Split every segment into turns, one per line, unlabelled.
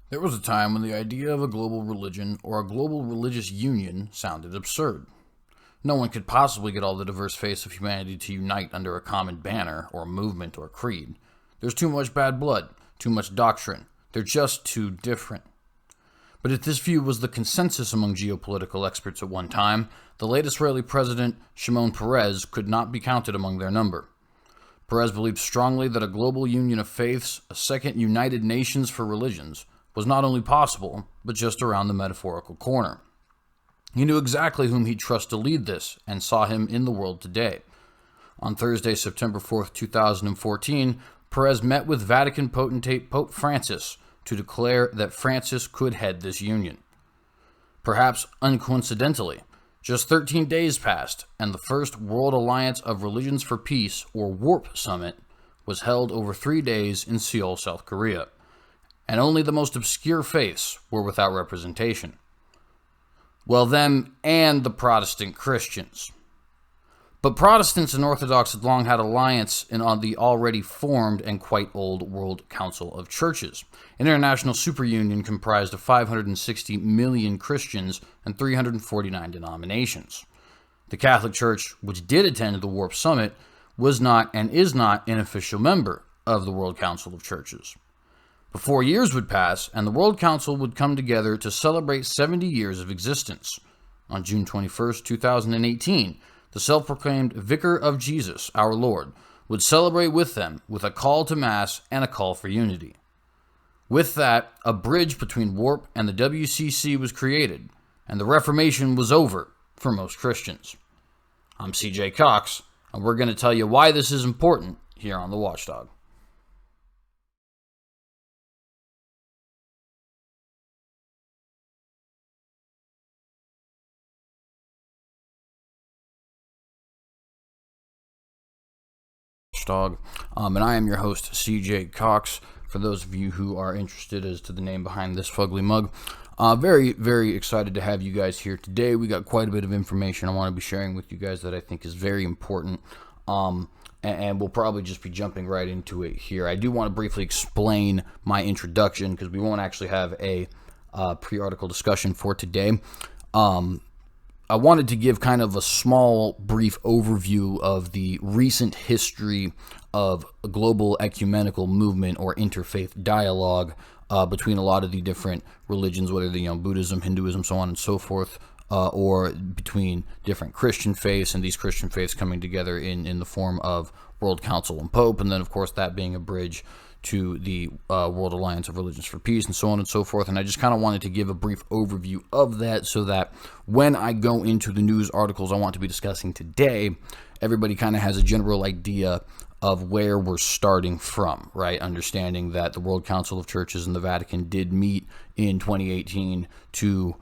There was a time when the idea of a global religion or a global religious union sounded absurd. No one could possibly get all the diverse faiths of humanity to unite under a common banner or movement or creed. There's too much bad blood, too much doctrine. They're just too different. But if this view was the consensus among geopolitical experts at one time, the late Israeli president, Shimon Peres, could not be counted among their number. Peres believed strongly that a global union of faiths, a second United Nations for religions, was not only possible, but just around the metaphorical corner. He knew exactly whom he'd trust to lead this, and saw him in the world today. On Thursday, September 4th, 2014, Peres met with Vatican potentate Pope Francis to declare that Francis could head this union. Perhaps uncoincidentally, just 13 days passed, and the first World Alliance of Religions for Peace, or WARP Summit, was held over 3 days in Seoul, South Korea. And only the most obscure faiths were without representation. Well, them and the Protestant Christians. But Protestants and Orthodox had long had alliance on the already formed and quite old World Council of Churches, an international superunion comprised of 560 million Christians and 349 denominations. The Catholic Church, which did attend the WARP Summit, was not and is not an official member of the World Council of Churches. But 4 years would pass, and the World Council would come together to celebrate 70 years of existence. On June 21st, 2018, the self-proclaimed Vicar of Jesus, our Lord, would celebrate with them with a call to Mass and a call for unity. With that, a bridge between WARP and the WCC was created, and the Reformation was over for most Christians. I'm CJ Cox, and we're going to tell you why this is important here on the Watchdog. And I am your host, CJ Cox. For those of you who are interested as to the name behind this fugly mug, very, very excited to have you guys here today. We got quite a bit of information I want to be sharing with you guys that I think is very important, and we'll probably just be jumping right into it here. I do want to briefly explain my introduction because we won't actually have a pre-article discussion for today. I wanted to give kind of a small, brief overview of the recent history of a global ecumenical movement or interfaith dialogue between a lot of the different religions, whether they're Buddhism, Hinduism, so on and so forth, or between different Christian faiths, and these Christian faiths coming together in the form of World Council and Pope, and then, of course, that being a bridge to the World Alliance of Religions for Peace, and so on and so forth. And I just kind of wanted to give a brief overview of that so that when I go into the news articles I want to be discussing today, everybody kind of has a general idea of where we're starting from, right? Understanding that the World Council of Churches and the Vatican did meet in 2018 to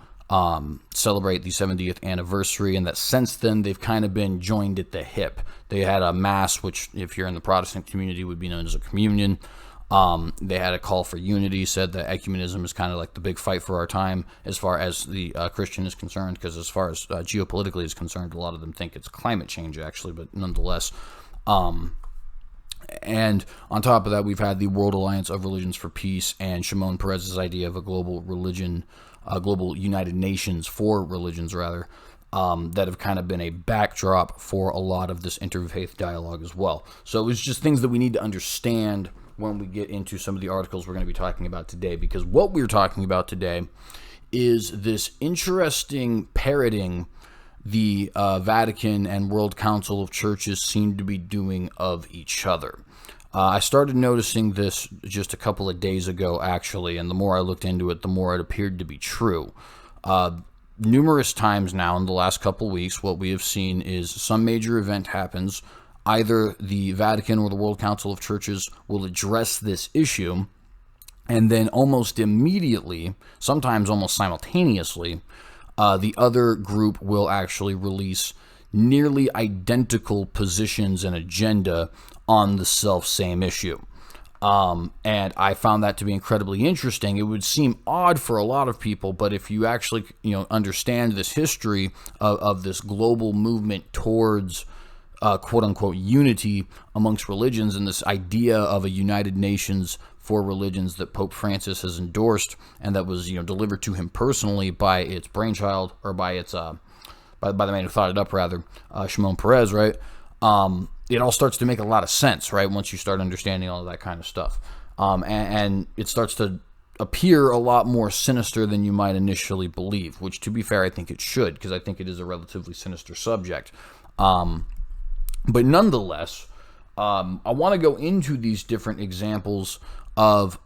celebrate the 70th anniversary, and that since then they've kind of been joined at the hip. They had a mass, which if you're in the Protestant community would be known as a communion. They had a call for unity, said that ecumenism is kind of like the big fight for our time as far as the Christian is concerned, because as far as geopolitically is concerned, a lot of them think it's climate change actually, but nonetheless. And on top of that, we've had the World Alliance of Religions for Peace and Shimon Peres' idea of a global religion, global United Nations for religions, rather, that have kind of been a backdrop for a lot of this interfaith dialogue as well. So it's just things that we need to understand when we get into some of the articles we're going to be talking about today, because what we're talking about today is this interesting parroting the Vatican and World Council of Churches seem to be doing of each other. I started noticing this just a couple of days ago, actually, and the more I looked into it, the more it appeared to be true. Numerous times now in the last couple weeks, what we have seen is some major event happens. Either the Vatican or the World Council of Churches will address this issue, and then almost immediately, sometimes almost simultaneously, the other group will actually release nearly identical positions and agenda on the self-same issue. And I found that to be incredibly interesting. It would seem odd for a lot of people, but if you actually understand this history of this global movement towards quote-unquote unity amongst religions and this idea of a United Nations for religions that Pope Francis has endorsed and that was, delivered to him personally by its brainchild, or by its by the man who thought it up, rather, Shimon Peres, right? It all starts to make a lot of sense, right, once you start understanding all of that kind of stuff. And it starts to appear a lot more sinister than you might initially believe, which, to be fair, I think it should, because I think it is a relatively sinister subject. But nonetheless, I want to go into these different examples of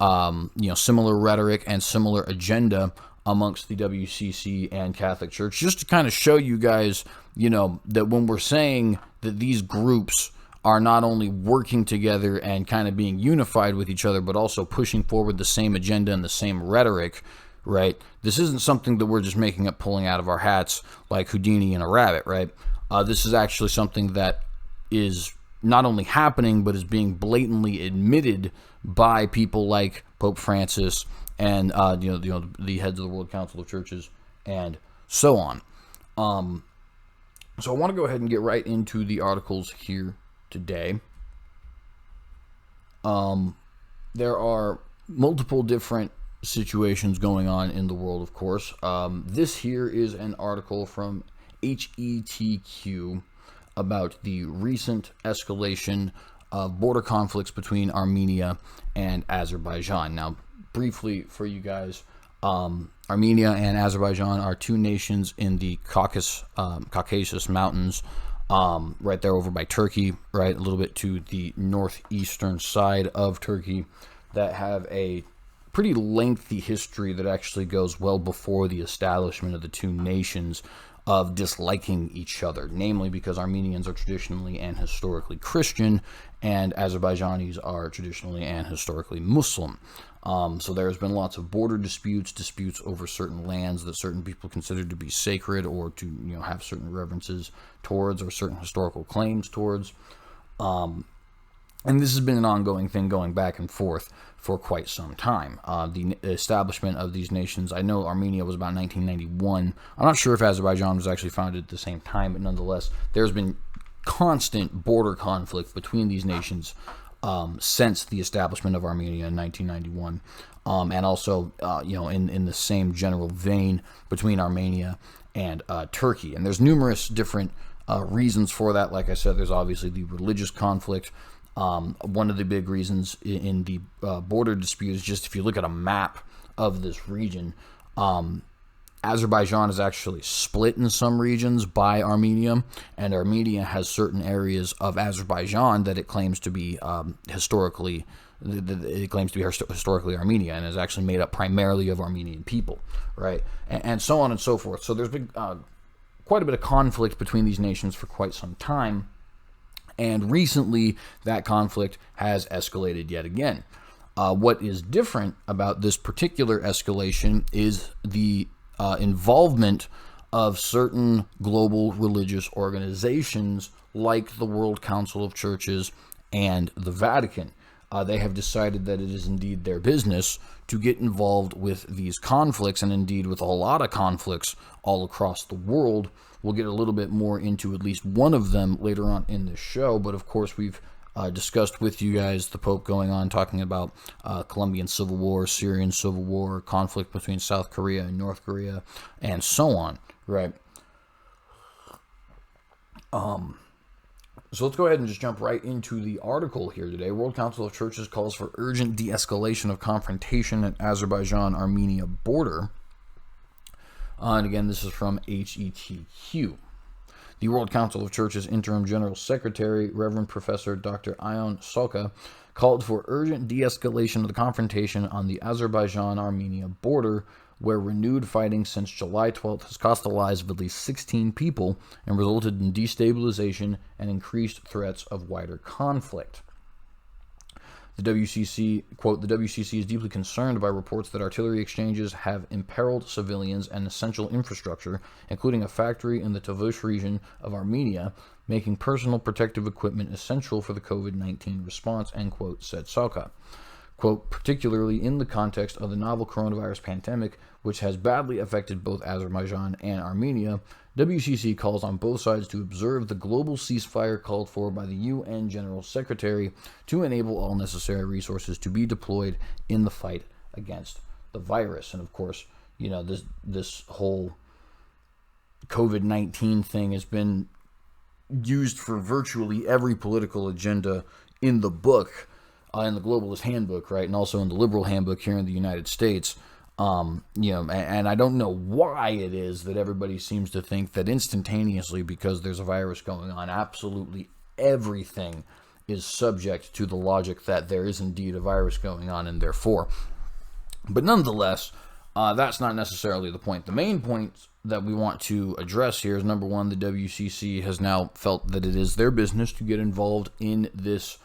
similar rhetoric and similar agenda amongst the WCC and Catholic Church, just to kind of show you guys, that when we're saying that these groups are not only working together and kind of being unified with each other, but also pushing forward the same agenda and the same rhetoric, right? This isn't something that we're just making up, pulling out of our hats like Houdini and a rabbit, right? This is actually something that is not only happening, but is being blatantly admitted by people like Pope Francis and the heads of the World Council of Churches and so on. So I want to go ahead and get right into the articles here today. There are multiple different situations going on in the world, of course. This here is an article from HETQ about the recent escalation of border conflicts between Armenia and Azerbaijan. Now, briefly for you guys, Armenia and Azerbaijan are two nations in the Caucasus Mountains, right there over by Turkey, right, a little bit to the northeastern side of Turkey, that have a pretty lengthy history that actually goes well before the establishment of the two nations, of disliking each other, namely because Armenians are traditionally and historically Christian, and Azerbaijanis are traditionally and historically Muslim. So there's been lots of border disputes over certain lands that certain people consider to be sacred, or to have certain reverences towards, or certain historical claims towards. And this has been an ongoing thing going back and forth for quite some time. The establishment of these nations, I know Armenia was about 1991. I'm not sure if Azerbaijan was actually founded at the same time, but nonetheless, there's been constant border conflict between these nations since the establishment of Armenia in 1991. And also, in the same general vein between Armenia and Turkey. And there's numerous different reasons for that. Like I said, there's obviously the religious conflict. One of the big reasons in the border dispute is just, if you look at a map of this region, Azerbaijan is actually split in some regions by Armenia, and Armenia has certain areas of Azerbaijan that it claims to be historically Armenia, and is actually made up primarily of Armenian people, right? And so on and so forth. So there's been quite a bit of conflict between these nations for quite some time. And recently, that conflict has escalated yet again. What is different about this particular escalation is the involvement of certain global religious organizations like the World Council of Churches and the Vatican. They have decided that it is indeed their business to get involved with these conflicts, and indeed with a lot of conflicts all across the world. We'll get a little bit more into at least one of them later on in this show, but of course we've discussed with you guys the Pope going on talking about Colombian Civil War, Syrian Civil War, conflict between South Korea and North Korea, and so on, right? So let's go ahead and just jump right into the article here today. World Council of Churches calls for urgent de-escalation of confrontation at Azerbaijan-Armenia border. And again, this is from HETQ. The World Council of Churches Interim General Secretary, Reverend Professor Dr. Ion Soka, called for urgent de-escalation of the confrontation on the Azerbaijan-Armenia border, where renewed fighting since July 12th has cost the lives of at least 16 people and resulted in destabilization and increased threats of wider conflict. The WCC, quote, the WCC is deeply concerned by reports that artillery exchanges have imperiled civilians and essential infrastructure, including a factory in the Tavush region of Armenia, making personal protective equipment essential for the COVID-19 response, end quote, said Soka. Quote, particularly in the context of the novel coronavirus pandemic, which has badly affected both Azerbaijan and Armenia, WCC calls on both sides to observe the global ceasefire called for by the UN General Secretary to enable all necessary resources to be deployed in the fight against the virus. And of course, you know, this whole COVID-19 thing has been used for virtually every political agenda in the book, in the Globalist Handbook, right, and also in the Liberal Handbook here in the United States. You know, and I don't know why it is that everybody seems to think that instantaneously, because there's a virus going on, absolutely everything is subject to the logic that there is indeed a virus going on, and therefore. But nonetheless, that's not necessarily the point. The main point that we want to address here is, number one, the WCC has now felt that it is their business to get involved in this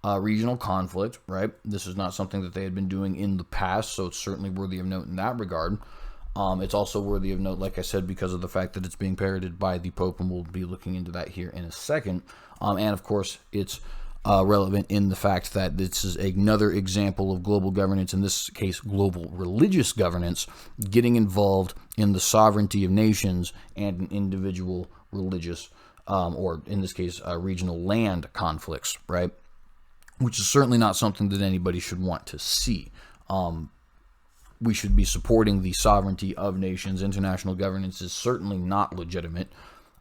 regional conflict, right? This is not something that they had been doing in the past, so it's certainly worthy of note in that regard. It's also worthy of note, like I said, because of the fact that it's being parroted by the Pope, and we'll be looking into that here in a second. And of course, it's relevant in the fact that this is another example of global governance, in this case, global religious governance, getting involved in the sovereignty of nations and individual religious, or in this case, regional land conflicts, right? Which is certainly not something that anybody should want to see. We should be supporting the sovereignty of nations. International governance is certainly not legitimate.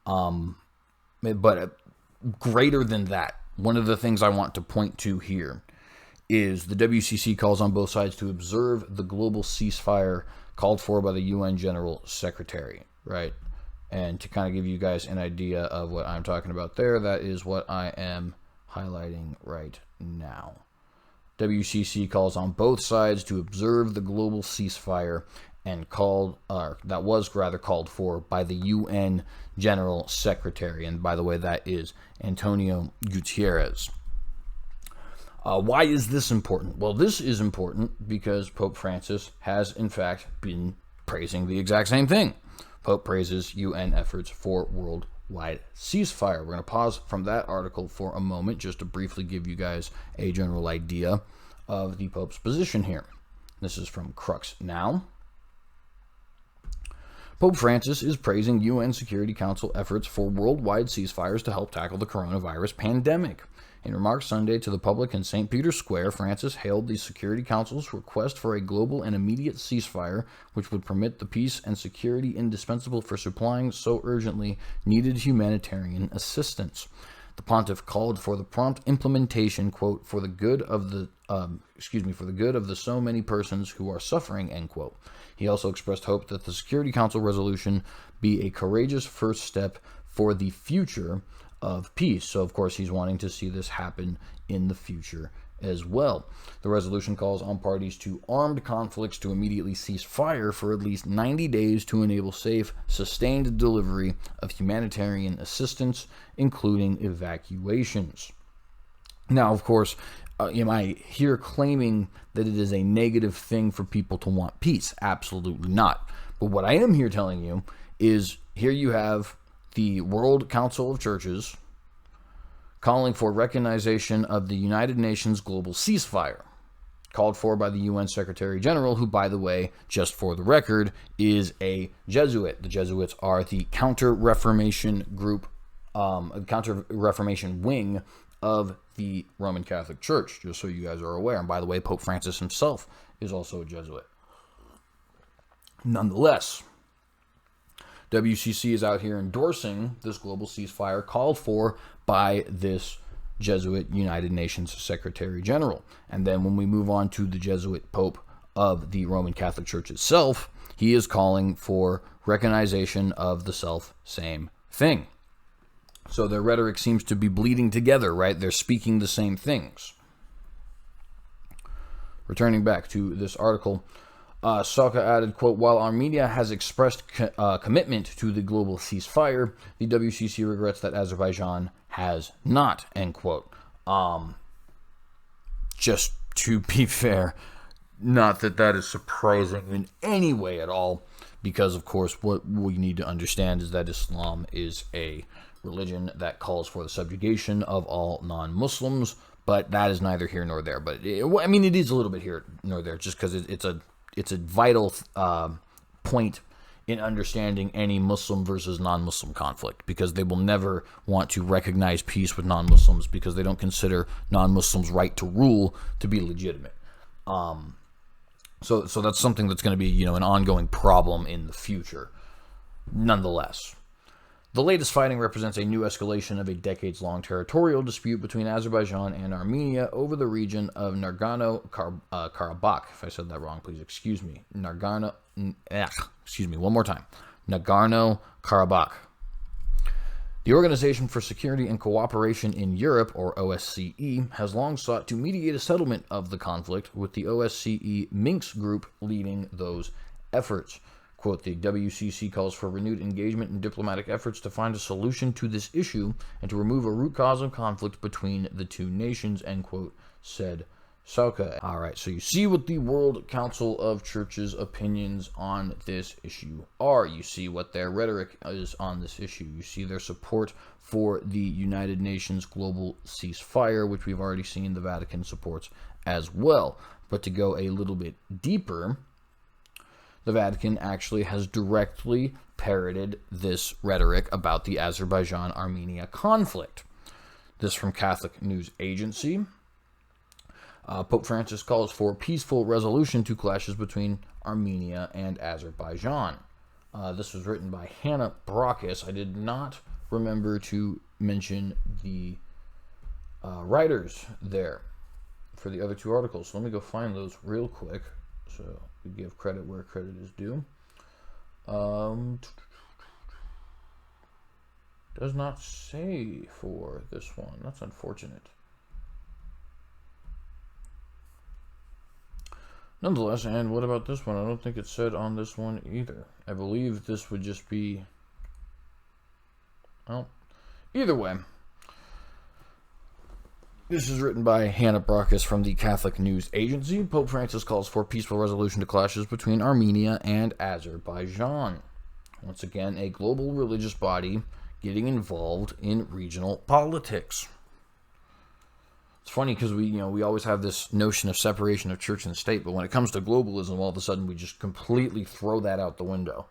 But greater than that, one of the things I want to point to here is the WCC calls on both sides to observe the global ceasefire called for by the UN General Secretary, right? And to kind of give you guys an idea of what I'm talking about there, that is what I am highlighting right now. WCC calls on both sides to observe the global ceasefire and that was rather called for by the UN General Secretary. And by the way, that is Antonio Guterres. Why is this important? Well, this is important because Pope Francis has, in fact, been praising the exact same thing. Pope praises UN efforts for worldwide ceasefire. We're going to pause from that article for a moment just to briefly give you guys a general idea of the Pope's position here. This is from Crux Now. Pope Francis is praising UN Security Council efforts for worldwide ceasefires to help tackle the coronavirus pandemic. In remarks Sunday to the public in St. Peter's Square, Francis hailed the Security Council's request for a global and immediate ceasefire, which would permit the peace and security indispensable for supplying so urgently needed humanitarian assistance. The pontiff called for the prompt implementation, quote, for the good of the so many persons who are suffering, end quote. He also expressed hope that the Security Council resolution be a courageous first step for the future of peace. So, of course, he's wanting to see this happen in the future as well. The resolution calls on parties to armed conflicts to immediately cease fire for at least 90 days to enable safe, sustained delivery of humanitarian assistance, including evacuations. Now, of course, am I here claiming that it is a negative thing for people to want peace? Absolutely not. But what I am here telling you is, here you have the World Council of Churches calling for recognition of the United Nations global ceasefire, called for by the UN Secretary General, who, by the way, just for the record, is a Jesuit. The Jesuits are the Counter-Reformation group, Counter-Reformation wing of the Roman Catholic Church, just so you guys are aware. And by the way, Pope Francis himself is also a Jesuit. Nonetheless, WCC is out here endorsing this global ceasefire called for by this Jesuit United Nations Secretary General. And then when we move on to the Jesuit Pope of the Roman Catholic Church itself, he is calling for recognition of the self-same thing. So their rhetoric seems to be bleeding together, right? They're speaking the same things. Returning back to this article, Saka added, quote, while Armenia has expressed commitment to the global ceasefire, the WCC regrets that Azerbaijan has not, end quote. Just to be fair, not that that is surprising in any way at all, because, of course, what we need to understand is that Islam is a religion that calls for the subjugation of all non-Muslims, But that is neither here nor there. But I mean, it is a little bit here nor there, just because it's a vital point in understanding any Muslim versus non-Muslim conflict, because they will never want to recognize peace with non-Muslims because they don't consider non-Muslims' right to rule to be legitimate. So that's something that's going to be, an ongoing problem in the future. Nonetheless, the latest fighting represents a new escalation of a decades-long territorial dispute between Azerbaijan and Armenia over the region of Nagorno-Karabakh. If I said that wrong, please excuse me. One more time. Nagorno-Karabakh. The Organization for Security and Cooperation in Europe, or OSCE, has long sought to mediate a settlement of the conflict, with the OSCE Minsk group leading those efforts. Quote, the WCC calls for renewed engagement in diplomatic efforts to find a solution to this issue and to remove a root cause of conflict between the two nations, end quote, said Sauka. All right, so you see what the World Council of Churches' opinions on this issue are. You see what their rhetoric is on this issue. You see their support for the United Nations global ceasefire, which we've already seen the Vatican supports as well. But to go a little bit deeper, the Vatican actually has directly parroted this rhetoric about the Azerbaijan-Armenia conflict. This from Catholic News Agency. Pope Francis calls for peaceful resolution to clashes between Armenia and Azerbaijan. This was written by Hannah Brockus. I did not remember to mention the writers there for the other two articles. So let me go find those real quick. So we give credit where credit is due. Does not say for this one. That's unfortunate. Nonetheless, and what about this one? I don't think it said on this one either. I believe this would just be... Well, either way. This is written by Hannah Brockus from the Catholic News Agency. Pope Francis calls for peaceful resolution to clashes between Armenia and Azerbaijan. Once again, a global religious body getting involved in regional politics. It's funny because we always have this notion of separation of church and state, but when it comes to globalism, all of a sudden we just completely throw that out the window.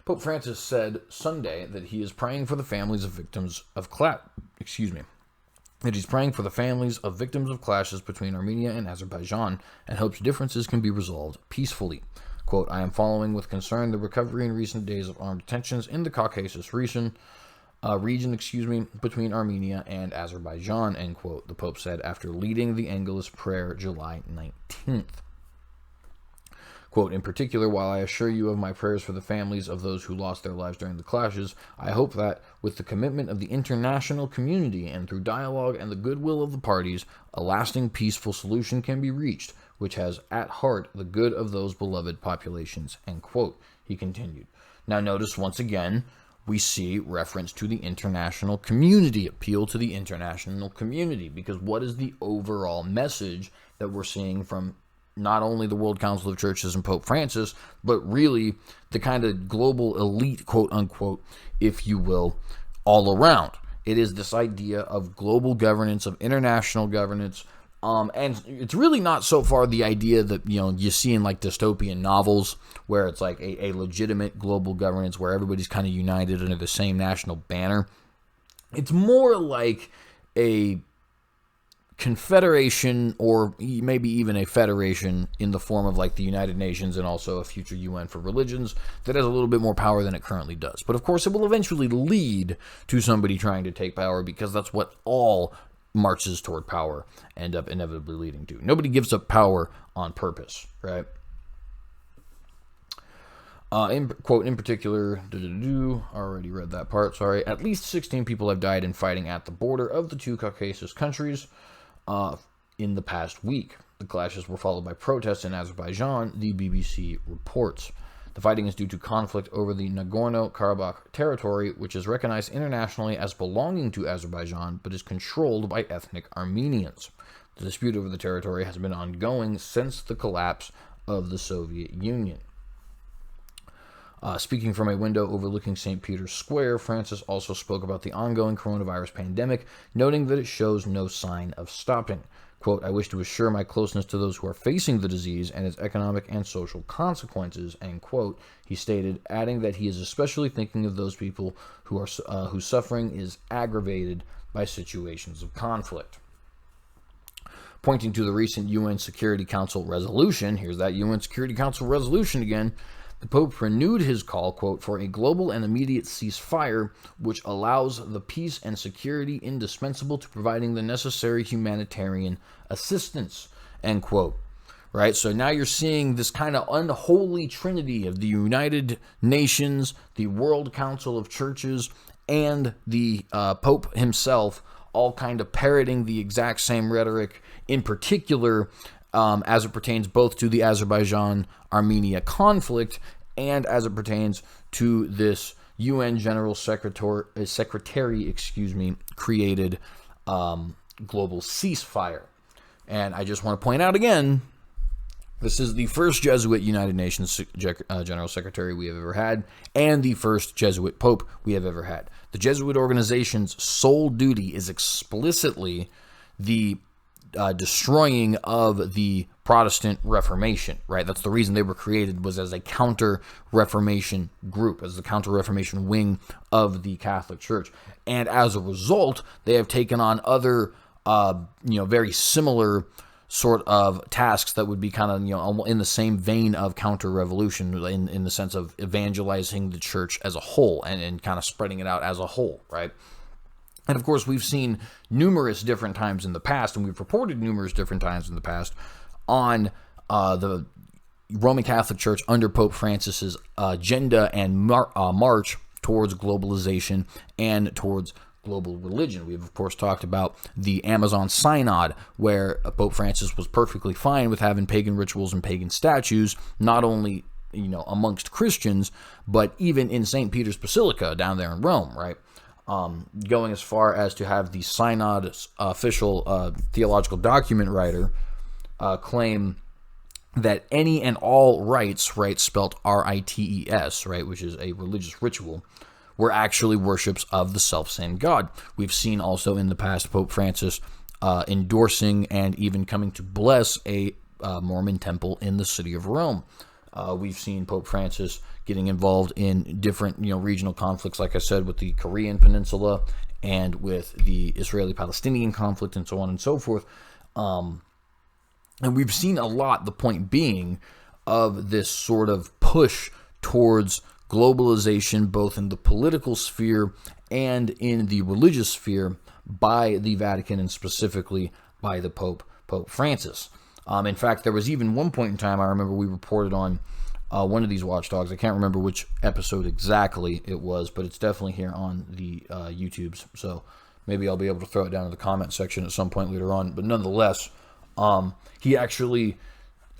Pope Francis said Sunday that he is praying for the families of victims of that he's praying for the families of victims of clashes between Armenia and Azerbaijan and hopes differences can be resolved peacefully. Quote, I am following with concern the recovery in recent days of armed tensions in the Caucasus region between Armenia and Azerbaijan, end quote, the Pope said after leading the Angelus prayer July 19th. Quote, in particular, while I assure you of my prayers for the families of those who lost their lives during the clashes, I hope that, with the commitment of the international community and through dialogue and the goodwill of the parties, a lasting peaceful solution can be reached, which has at heart the good of those beloved populations, end quote, he continued. Now notice, once again, we see reference to the international community, appeal to the international community, because what is the overall message that we're seeing from not only the World Council of Churches and Pope Francis, but really the kind of global elite, quote unquote, if you will, all around? It is this idea of global governance, of international governance, and it's really not so far the idea that, you see in like dystopian novels where it's like a legitimate global governance where everybody's kind of united under the same national banner. It's more like a confederation, or maybe even a federation in the form of like the United Nations and also a future UN for religions that has a little bit more power than it currently does. But of course it will eventually lead to somebody trying to take power, because that's what all marches toward power end up inevitably leading to. Nobody gives up power on purpose, right? In particular, already read that part, sorry. At least 16 people have died in fighting at the border of the two Caucasus countries in the past week. The clashes were followed by protests in Azerbaijan, the BBC reports. The fighting is due to conflict over the Nagorno-Karabakh territory, which is recognized internationally as belonging to Azerbaijan, but is controlled by ethnic Armenians. The dispute over the territory has been ongoing since the collapse of the Soviet Union. Speaking from a window overlooking St. Peter's Square, Francis also spoke about the ongoing coronavirus pandemic, noting that it shows no sign of stopping. Quote, I wish to assure my closeness to those who are facing the disease and its economic and social consequences, end quote, he stated, adding that he is especially thinking of those people who are whose suffering is aggravated by situations of conflict. Pointing to the recent UN Security Council resolution, here's that UN Security Council resolution again, the Pope renewed his call, quote, for a global and immediate ceasefire which allows the peace and security indispensable to providing the necessary humanitarian assistance, end quote. Right? So now you're seeing this kind of unholy trinity of the United Nations, the World Council of Churches, and the Pope himself all kind of parroting the exact same rhetoric, in particular as it pertains both to the Azerbaijan-Armenia conflict and as it pertains to this UN General Secretary, created global ceasefire. And I just want to point out again, this is the first Jesuit United Nations General Secretary we have ever had, and the first Jesuit Pope we have ever had. The Jesuit organization's sole duty is explicitly the destroying of the Protestant Reformation, right? That's the reason they were created, was as a counter-Reformation group, as the counter-Reformation wing of the Catholic Church. And as a result, they have taken on other, very similar sort of tasks that would be kind of, in the same vein of counter-revolution in the sense of evangelizing the church as a whole and kind of spreading it out as a whole, right? And of course, we've seen numerous different times in the past, and we've reported numerous different times in the past on the Roman Catholic Church under Pope Francis's agenda and march towards globalization and towards global religion. We've, of course, talked about the Amazon Synod, where Pope Francis was perfectly fine with having pagan rituals and pagan statues, not only amongst Christians, but even in St. Peter's Basilica down there in Rome, right? Going as far as to have the Synod's official theological document writer claim that any and all rites, right, spelt R-I-T-E-S, right, which is a religious ritual, were actually worships of the self-same God. We've seen also in the past Pope Francis endorsing and even coming to bless a Mormon temple in the city of Rome. We've seen Pope Francis getting involved in different, regional conflicts, like I said, with the Korean Peninsula and with the Israeli-Palestinian conflict and so on and so forth. And we've seen a lot, the point being, of this sort of push towards globalization, both in the political sphere and in the religious sphere, by the Vatican and specifically by the Pope Francis. In fact, there was even one point in time I remember we reported on one of these watchdogs. I can't remember which episode exactly it was, but it's definitely here on the YouTubes. So maybe I'll be able to throw it down in the comment section at some point later on. But nonetheless, he actually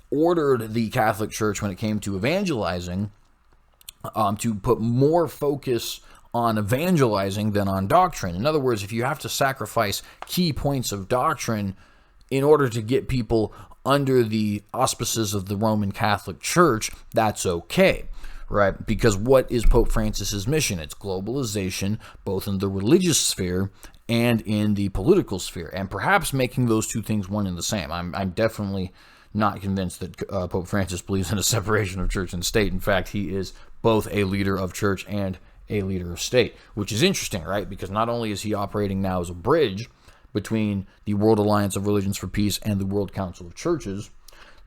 ordered the Catholic Church, when it came to evangelizing, to put more focus on evangelizing than on doctrine. In other words, if you have to sacrifice key points of doctrine in order to get people under the auspices of the Roman Catholic Church, that's okay, right? Because what is Pope Francis's mission? It's globalization, both in the religious sphere and in the political sphere, and perhaps making those two things one and the same. I'm definitely not convinced that Pope Francis believes in a separation of church and state. In fact, he is both a leader of church and a leader of state, which is interesting, right? Because not only is he operating now as a bridge between the World Alliance of Religions for Peace and the World Council of Churches,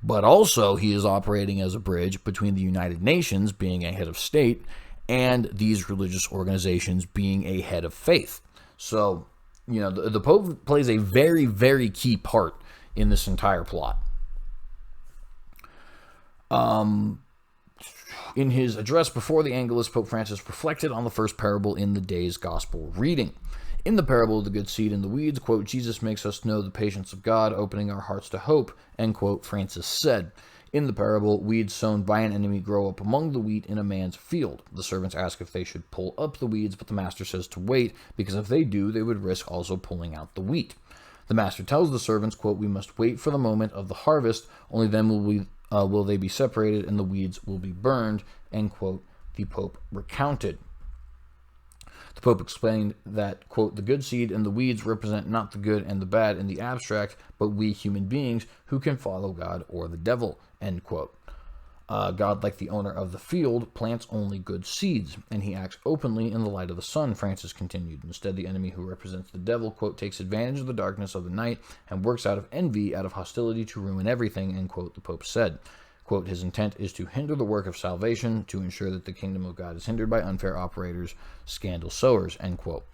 but also he is operating as a bridge between the United Nations, being a head of state, and these religious organizations being a head of faith. So, the Pope plays a very, very key part in this entire plot. In his address before the Angelus, Pope Francis reflected on the first parable in the day's gospel reading. In the parable of the good seed and the weeds, quote, Jesus makes us know the patience of God, opening our hearts to hope, end quote, Francis said. In the parable, weeds sown by an enemy grow up among the wheat in a man's field. The servants ask if they should pull up the weeds, but the master says to wait, because if they do, they would risk also pulling out the wheat. The master tells the servants, quote, we must wait for the moment of the harvest, only then will they be separated and the weeds will be burned, end quote, the Pope recounted. The Pope explained that, quote, the good seed and the weeds represent not the good and the bad in the abstract, but we human beings who can follow God or the devil, end quote. God, like the owner of the field, plants only good seeds, and he acts openly in the light of the sun, Francis continued. Instead, the enemy who represents the devil, quote, takes advantage of the darkness of the night and works out of envy, out of hostility to ruin everything, end quote, the Pope said. Quote, his intent is to hinder the work of salvation, to ensure that the kingdom of God is hindered by unfair operators, scandal sowers, end quote.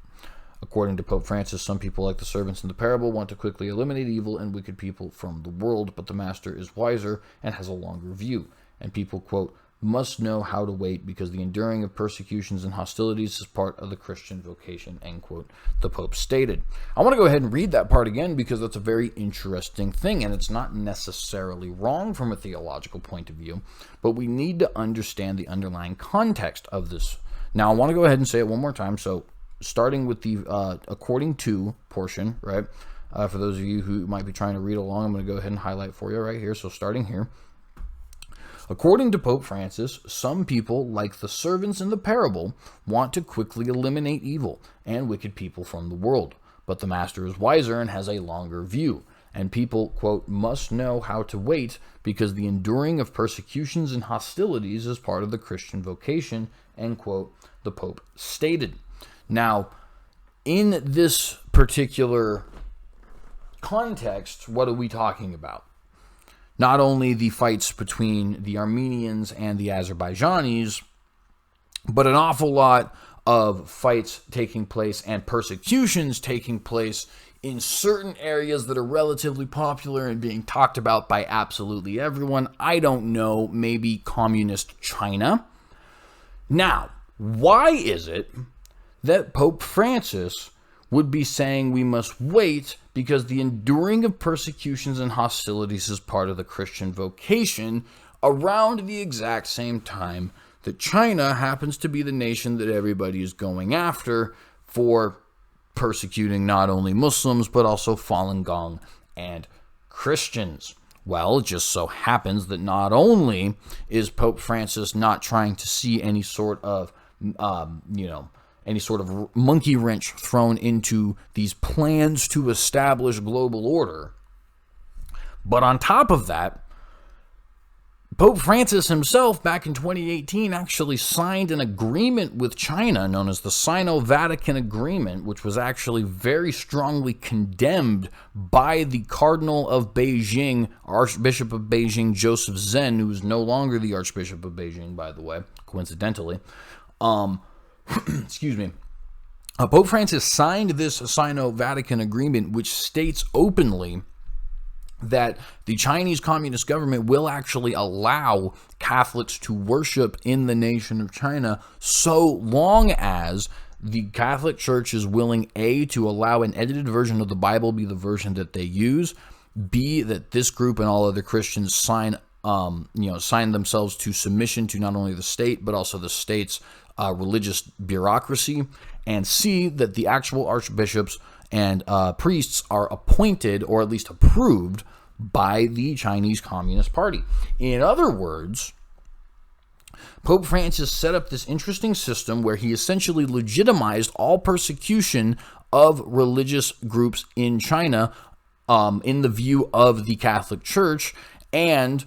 According to Pope Francis, some people, like the servants in the parable, want to quickly eliminate evil and wicked people from the world, but the master is wiser and has a longer view. And people, quote, must know how to wait because the enduring of persecutions and hostilities is part of the Christian vocation, end quote, the Pope stated. I want to go ahead and read that part again because that's a very interesting thing, and it's not necessarily wrong from a theological point of view, but we need to understand the underlying context of this. Now, I want to go ahead and say it one more time. So, starting with the according to portion, right? For those of you who might be trying to read along, I'm going to go ahead and highlight for you right here. So, starting here. According to Pope Francis, some people, like the servants in the parable, want to quickly eliminate evil and wicked people from the world. But the master is wiser and has a longer view. And people, quote, must know how to wait because the enduring of persecutions and hostilities is part of the Christian vocation, end quote, the Pope stated. Now, in this particular context, what are we talking about? Not only the fights between the Armenians and the Azerbaijanis, but an awful lot of fights taking place and persecutions taking place in certain areas that are relatively popular and being talked about by absolutely everyone. I don't know, maybe communist China. Now, why is it that Pope Francis would be saying we must wait because the enduring of persecutions and hostilities is part of the Christian vocation around the exact same time that China happens to be the nation that everybody is going after for persecuting not only Muslims but also Falun Gong and Christians? Well, it just so happens that not only is Pope Francis not trying to see any sort of, any sort of monkey wrench thrown into these plans to establish global order. But on top of that, Pope Francis himself, back in 2018, actually signed an agreement with China known as the Sino-Vatican Agreement, which was actually very strongly condemned by the Cardinal of Beijing, Archbishop of Beijing, Joseph Zen, who is no longer the Archbishop of Beijing, by the way, coincidentally. Excuse me. Pope Francis signed this Sino-Vatican Agreement, which states openly that the Chinese Communist government will actually allow Catholics to worship in the nation of China so long as the Catholic Church is willing, A, to allow an edited version of the Bible be the version that they use, B, that this group and all other Christians sign themselves to submission to not only the state, but also the state's religious bureaucracy, and C, that the actual archbishops and priests are appointed, or at least approved, by the Chinese Communist Party. In other words, Pope Francis set up this interesting system where he essentially legitimized all persecution of religious groups in China in the view of the Catholic Church, and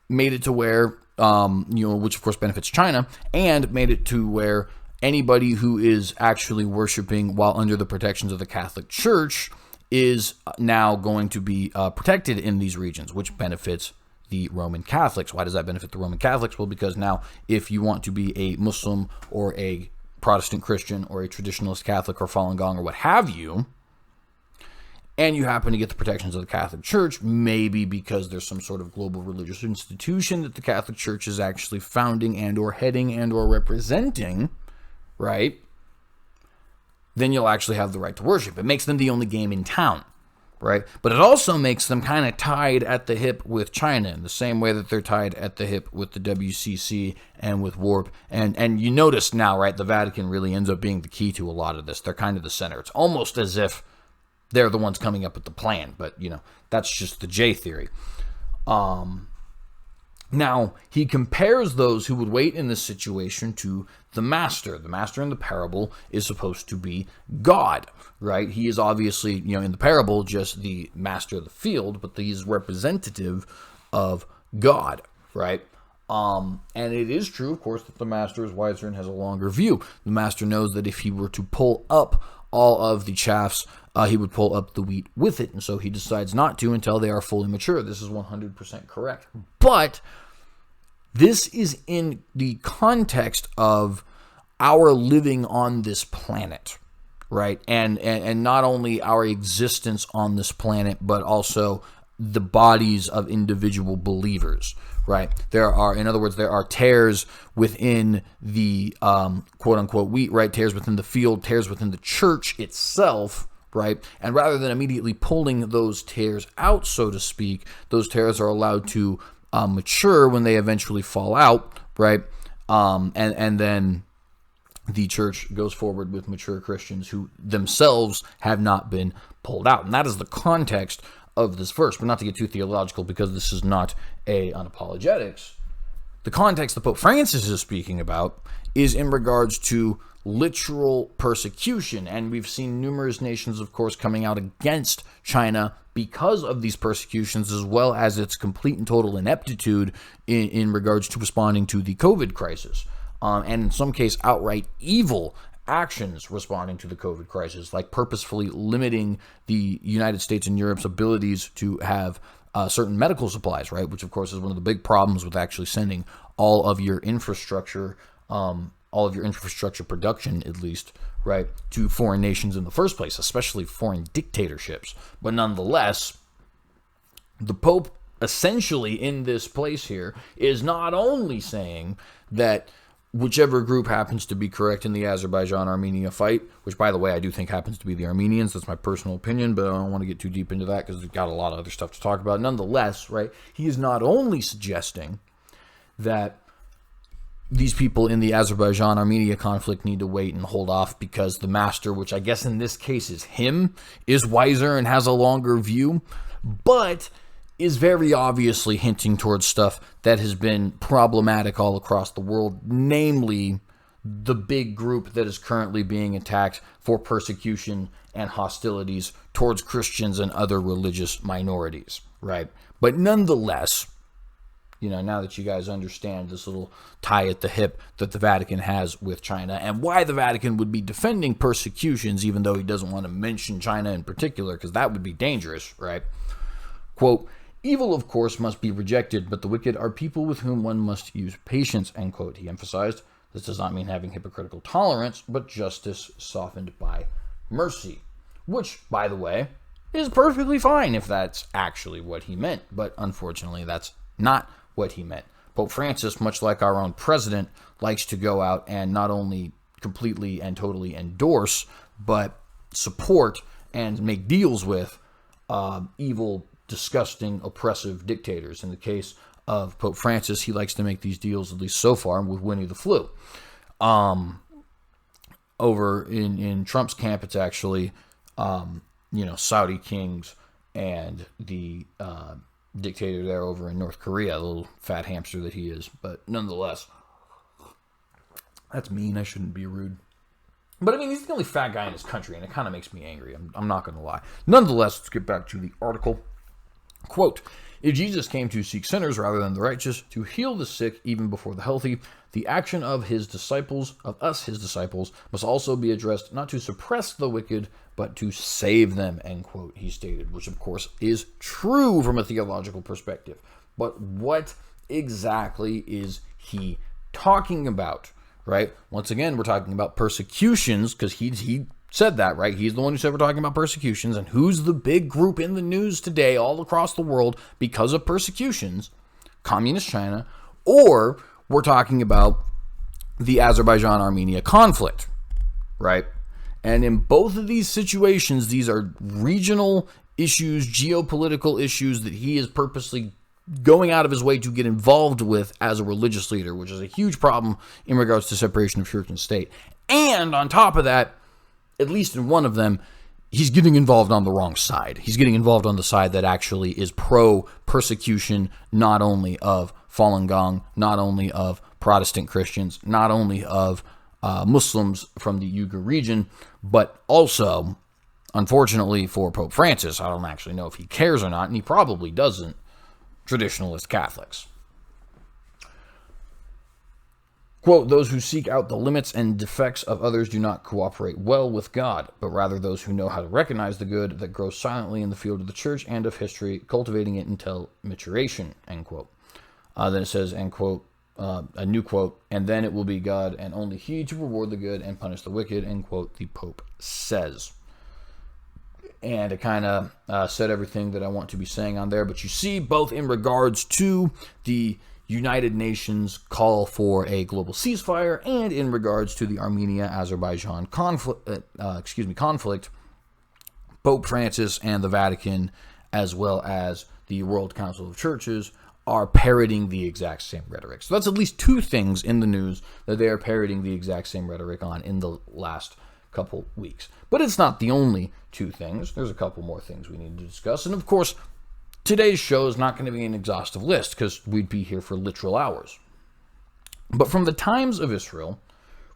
made it to where, which of course benefits China, and made it to where anybody who is actually worshiping while under the protections of the Catholic Church is now going to be protected in these regions, which benefits the Roman Catholics. Why does that benefit the Roman Catholics? Well, because now if you want to be a Muslim or a Protestant Christian or a traditionalist Catholic or Falun Gong or what have you, and you happen to get the protections of the Catholic Church, maybe because there's some sort of global religious institution that the Catholic Church is actually founding and or heading and or representing, right? Then you'll actually have the right to worship. It makes them the only game in town, right? But it also makes them kind of tied at the hip with China in the same way that they're tied at the hip with the WCC and with Warp. And you notice now, right, the Vatican really ends up being the key to a lot of this. They're kind of the center. It's almost as if they're the ones coming up with the plan, but, that's just the J theory. Now, he compares those who would wait in this situation to the master. The master in the parable is supposed to be God, right? He is obviously, in the parable, just the master of the field, but he's representative of God, right? And it is true, of course, that the master is wiser and has a longer view. The master knows that if he were to pull up all of the chaffs, he would pull up the wheat with it, and so he decides not to until they are fully mature. This is 100% correct. But this is in the context of our living on this planet, right? And not only our existence on this planet, but also the bodies of individual believers, right? There are tares within the quote-unquote wheat, right? Tares within the field, tares within the church itself, right? And rather than immediately pulling those tares out, so to speak, those tares are allowed to mature when they eventually fall out, right? And then the church goes forward with mature Christians who themselves have not been pulled out. And that is the context of this verse. But not to get too theological, because this is not an apologetics. The context that Pope Francis is speaking about is in regards to literal persecution. And we've seen numerous nations, of course, coming out against China because of these persecutions, as well as its complete and total ineptitude in regards to responding to the COVID crisis. And in some case, outright evil actions responding to the COVID crisis, like purposefully limiting the United States and Europe's abilities to have certain medical supplies, right? Which, of course, is one of the big problems with actually sending all of your infrastructure production, at least, right, to foreign nations in the first place, especially foreign dictatorships. But nonetheless, the Pope essentially in this place here is not only saying that whichever group happens to be correct in the Azerbaijan-Armenia fight, which, by the way, I do think happens to be the Armenians. That's my personal opinion, but I don't want to get too deep into that because we've got a lot of other stuff to talk about. Nonetheless, right, he is not only suggesting that these people in the Azerbaijan-Armenia conflict need to wait and hold off because the master, which I guess in this case is him, is wiser and has a longer view, but is very obviously hinting towards stuff that has been problematic all across the world, namely the big group that is currently being attacked for persecution and hostilities towards Christians and other religious minorities, right? But nonetheless, now that you guys understand this little tie at the hip that the Vatican has with China and why the Vatican would be defending persecutions, even though he doesn't want to mention China in particular, because that would be dangerous, right? Quote, "Evil, of course, must be rejected, but the wicked are people with whom one must use patience," end quote. He emphasized, this does not mean having hypocritical tolerance, but justice softened by mercy. Which, by the way, is perfectly fine if that's actually what he meant, but unfortunately that's not what he meant. Pope Francis, much like our own president, likes to go out and not only completely and totally endorse, but support and make deals with evil, disgusting, oppressive dictators. In the case of Pope Francis, he likes to make these deals, at least so far, with Winnie the Pooh. Over in Trump's camp, it's actually, Saudi kings and the dictator there over in North Korea, the little fat hamster that he is. But nonetheless, that's mean. I shouldn't be rude. But I mean, he's the only fat guy in his country, and it kind of makes me angry. I'm not going to lie. Nonetheless, let's get back to the article. Quote, "If Jesus came to seek sinners rather than the righteous, to heal the sick even before the healthy, the action of his disciples, must also be addressed not to suppress the wicked, but to save them," end quote, he stated, which of course is true from a theological perspective. But what exactly is he talking about, right? Once again, we're talking about persecutions, because he said that, right? He's the one who said we're talking about persecutions. And who's the big group in the news today all across the world because of persecutions? Communist China. Or we're talking about the Azerbaijan-Armenia conflict, right? And in both of these situations, these are regional issues, geopolitical issues that he is purposely going out of his way to get involved with as a religious leader, which is a huge problem in regards to separation of church and state. And on top of that, at least in one of them, he's getting involved on the wrong side. He's getting involved on the side that actually is pro-persecution, not only of Falun Gong, not only of Protestant Christians, not only of Muslims from the Uyghur region, but also, unfortunately for Pope Francis, I don't actually know if he cares or not, and he probably doesn't, traditionalist Catholics. Quote, those who seek out the limits and defects of others do not cooperate well with God, but rather those who know how to recognize the good that grows silently in the field of the church and of history, cultivating it until maturation, end quote. Then it says, end quote, a new quote, and then it will be God and only he to reward the good and punish the wicked, end quote, the Pope says. And it kind of said everything that I want to be saying on there, but you see, both in regards to the United Nations call for a global ceasefire and in regards to the Armenia-Azerbaijan conflict, Pope Francis and the Vatican, as well as the World Council of Churches, are parroting the exact same rhetoric. So that's at least two things in the news that they are parroting the exact same rhetoric on in the last couple weeks. But it's not the only two things. There's a couple more things we need to discuss. And of course, today's show is not going to be an exhaustive list because we'd be here for literal hours. But from the Times of Israel,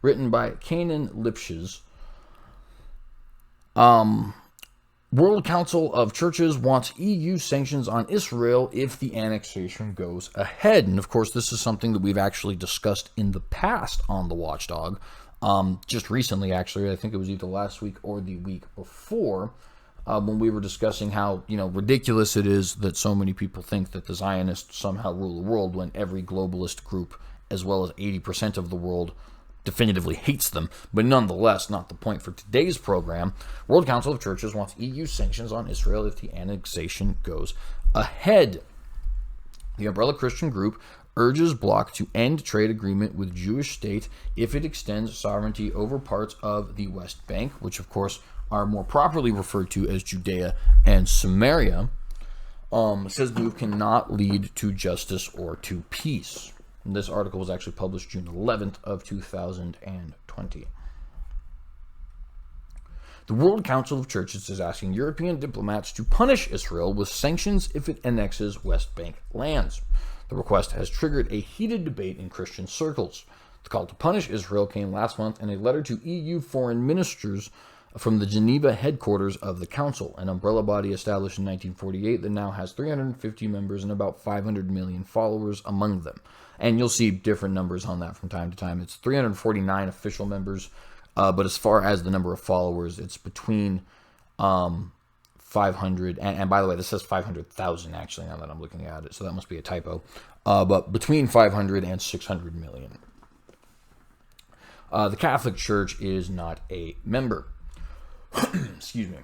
written by Canaan Lipshitz, World Council of Churches wants EU sanctions on Israel if the annexation goes ahead. And of course, this is something that we've actually discussed in the past on the Watchdog. Just recently, actually, I think it was either last week or the week before, when we were discussing how, ridiculous it is that so many people think that the Zionists somehow rule the world when every globalist group, as well as 80% of the world, definitively hates them. But nonetheless, not the point for today's program. World Council of Churches wants EU sanctions on Israel if the annexation goes ahead. The umbrella Christian group urges bloc to end trade agreement with Jewish state if it extends sovereignty over parts of the West Bank, which of course are more properly referred to as Judea and Samaria. Says the move cannot lead to justice or to peace. And this article was actually published June 11th of 2020. The World Council of Churches is asking European diplomats to punish Israel with sanctions if it annexes West Bank lands. The request has triggered a heated debate in Christian circles. The call to punish Israel came last month in a letter to EU foreign ministers from the Geneva headquarters of the Council, an umbrella body established in 1948 that now has 350 members and about 500 million followers among them. And you'll see different numbers on that from time to time. It's 349 official members, but as far as the number of followers, it's between 500, and by the way, this says 500,000 actually, now that I'm looking at it, so that must be a typo, but between 500 and 600 million. The Catholic Church is not a member. Excuse me.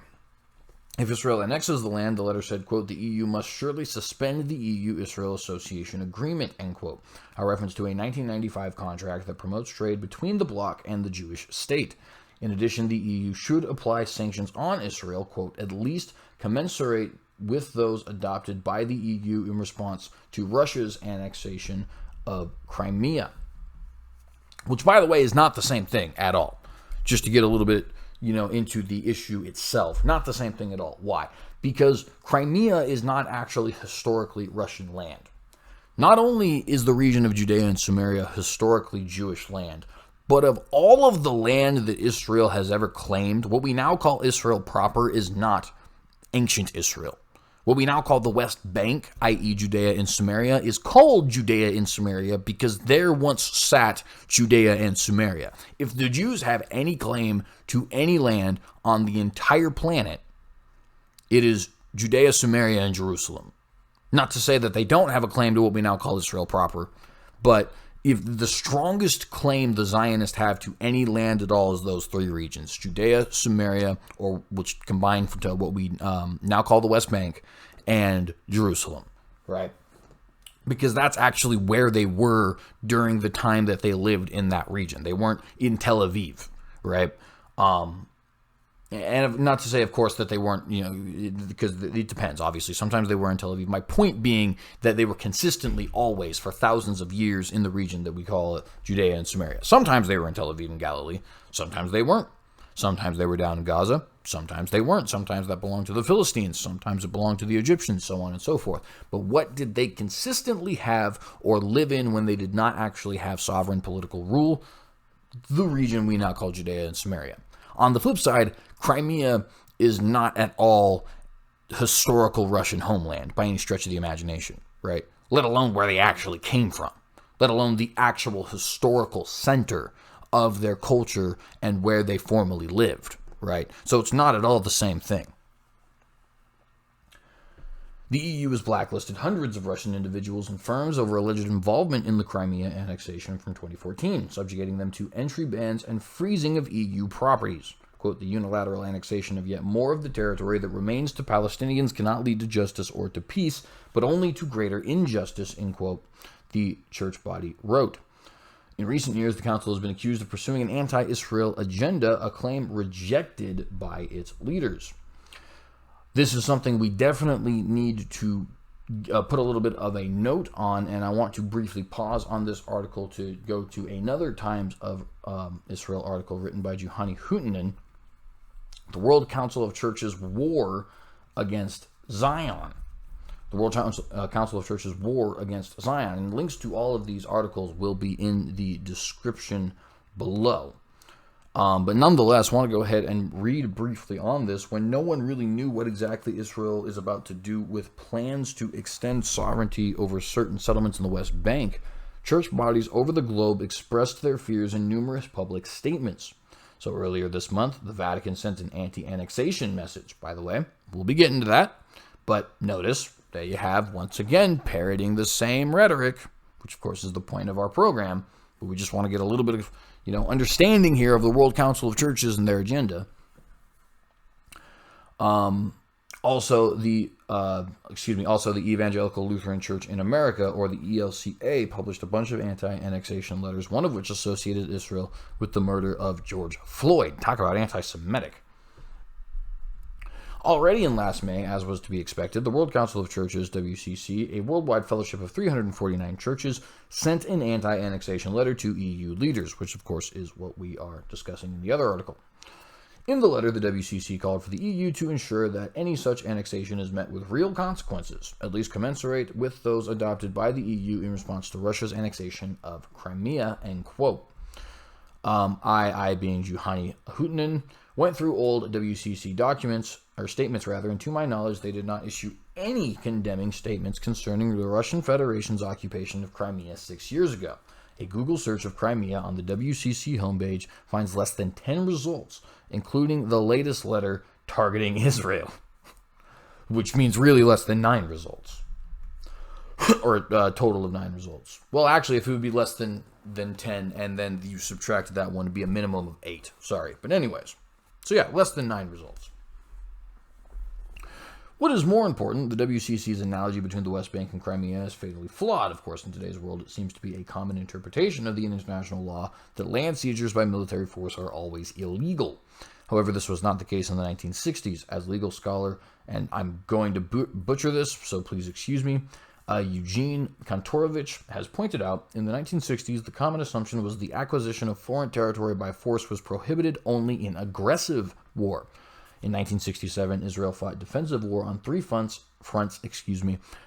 If Israel annexes the land, the letter said, quote, the EU must surely suspend the EU-Israel Association Agreement, end quote, a reference to a 1995 contract that promotes trade between the bloc and the Jewish state. In addition, the EU should apply sanctions on Israel, quote, at least commensurate with those adopted by the EU in response to Russia's annexation of Crimea. Which, by the way, is not the same thing at all. Just to get a little bit, into the issue itself. Not the same thing at all. Why? Because Crimea is not actually historically Russian land. Not only is the region of Judea and Samaria historically Jewish land, but of all of the land that Israel has ever claimed, what we now call Israel proper is not ancient Israel. What we now call the West Bank, i.e. Judea and Samaria, is called Judea and Samaria because there once sat Judea and Samaria. If the Jews have any claim to any land on the entire planet, it is Judea, Samaria, and Jerusalem. Not to say that they don't have a claim to what we now call Israel proper, but if the strongest claim the Zionists have to any land at all is those three regions, Judea, Samaria, or which combine to what we now call the West Bank, and Jerusalem, right? Because that's actually where they were during the time that they lived in that region. They weren't in Tel Aviv, right? And not to say, of course, that they weren't, because it depends, obviously. Sometimes they were in Tel Aviv. My point being that they were consistently always, for thousands of years, in the region that we call Judea and Samaria. Sometimes they were in Tel Aviv and Galilee. Sometimes they weren't. Sometimes they were down in Gaza. Sometimes they weren't. Sometimes that belonged to the Philistines. Sometimes it belonged to the Egyptians, so on and so forth. But what did they consistently have or live in when they did not actually have sovereign political rule? The region we now call Judea and Samaria. On the flip side, Crimea is not at all historical Russian homeland by any stretch of the imagination, right? Let alone where they actually came from, let alone the actual historical center of their culture and where they formerly lived, right? So it's not at all the same thing. The EU has blacklisted hundreds of Russian individuals and firms over alleged involvement in the Crimea annexation from 2014, subjugating them to entry bans and freezing of EU properties. Quote, the unilateral annexation of yet more of the territory that remains to Palestinians cannot lead to justice or to peace, but only to greater injustice, end quote, the church body wrote. In recent years, the Council has been accused of pursuing an anti-Israel agenda, a claim rejected by its leaders. This is something we definitely need to put a little bit of a note on, and I want to briefly pause on this article to go to another Times of Israel article written by Juhani Huntinen, The World Council of Churches' War Against Zion. The World Council of Churches' War Against Zion. And links to all of these articles will be in the description below. But nonetheless, I want to go ahead and read briefly on this. When no one really knew what exactly Israel is about to do with plans to extend sovereignty over certain settlements in the West Bank, church bodies over the globe expressed their fears in numerous public statements. So earlier this month, the Vatican sent an anti-annexation message. By the way, we'll be getting to that. But notice, there you have, once again, parroting the same rhetoric, which of course is the point of our program. But we just want to get a little bit of, understanding here of the World Council of Churches and their agenda. Also the Evangelical Lutheran Church in America, or the ELCA, published a bunch of anti-annexation letters, one of which associated Israel with the murder of George Floyd. Talk about anti-Semitic. Already in last May, as was to be expected, the World Council of Churches, WCC, a worldwide fellowship of 349 churches, sent an anti-annexation letter to EU leaders, which of course is what we are discussing in the other article. In the letter, the WCC called for the EU to ensure that any such annexation is met with real consequences, at least commensurate with those adopted by the EU in response to Russia's annexation of Crimea, end quote. I being Juhani Huntinen, went through old WCC statements, and to my knowledge, they did not issue any condemning statements concerning the Russian Federation's occupation of Crimea 6 years ago. A Google search of Crimea on the WCC homepage finds less than 10 results, including the latest letter targeting Israel, which means really less than 9 results, or a total of 9 results. Well, actually, if it would be less than 10, and then you subtracted that one, it'd be a minimum of 8. Sorry, but anyways. So yeah, less than 9 results. What is more important, the WCC's analogy between the West Bank and Crimea is fatally flawed. Of course, in today's world, it seems to be a common interpretation of the international law that land seizures by military force are always illegal. However, this was not the case in the 1960s. As legal scholar, and I'm going to butcher this, so please excuse me, Eugene Kantorovich has pointed out, in the 1960s, the common assumption was the acquisition of foreign territory by force was prohibited only in aggressive war. In 1967, Israel fought defensive war on 3 fronts,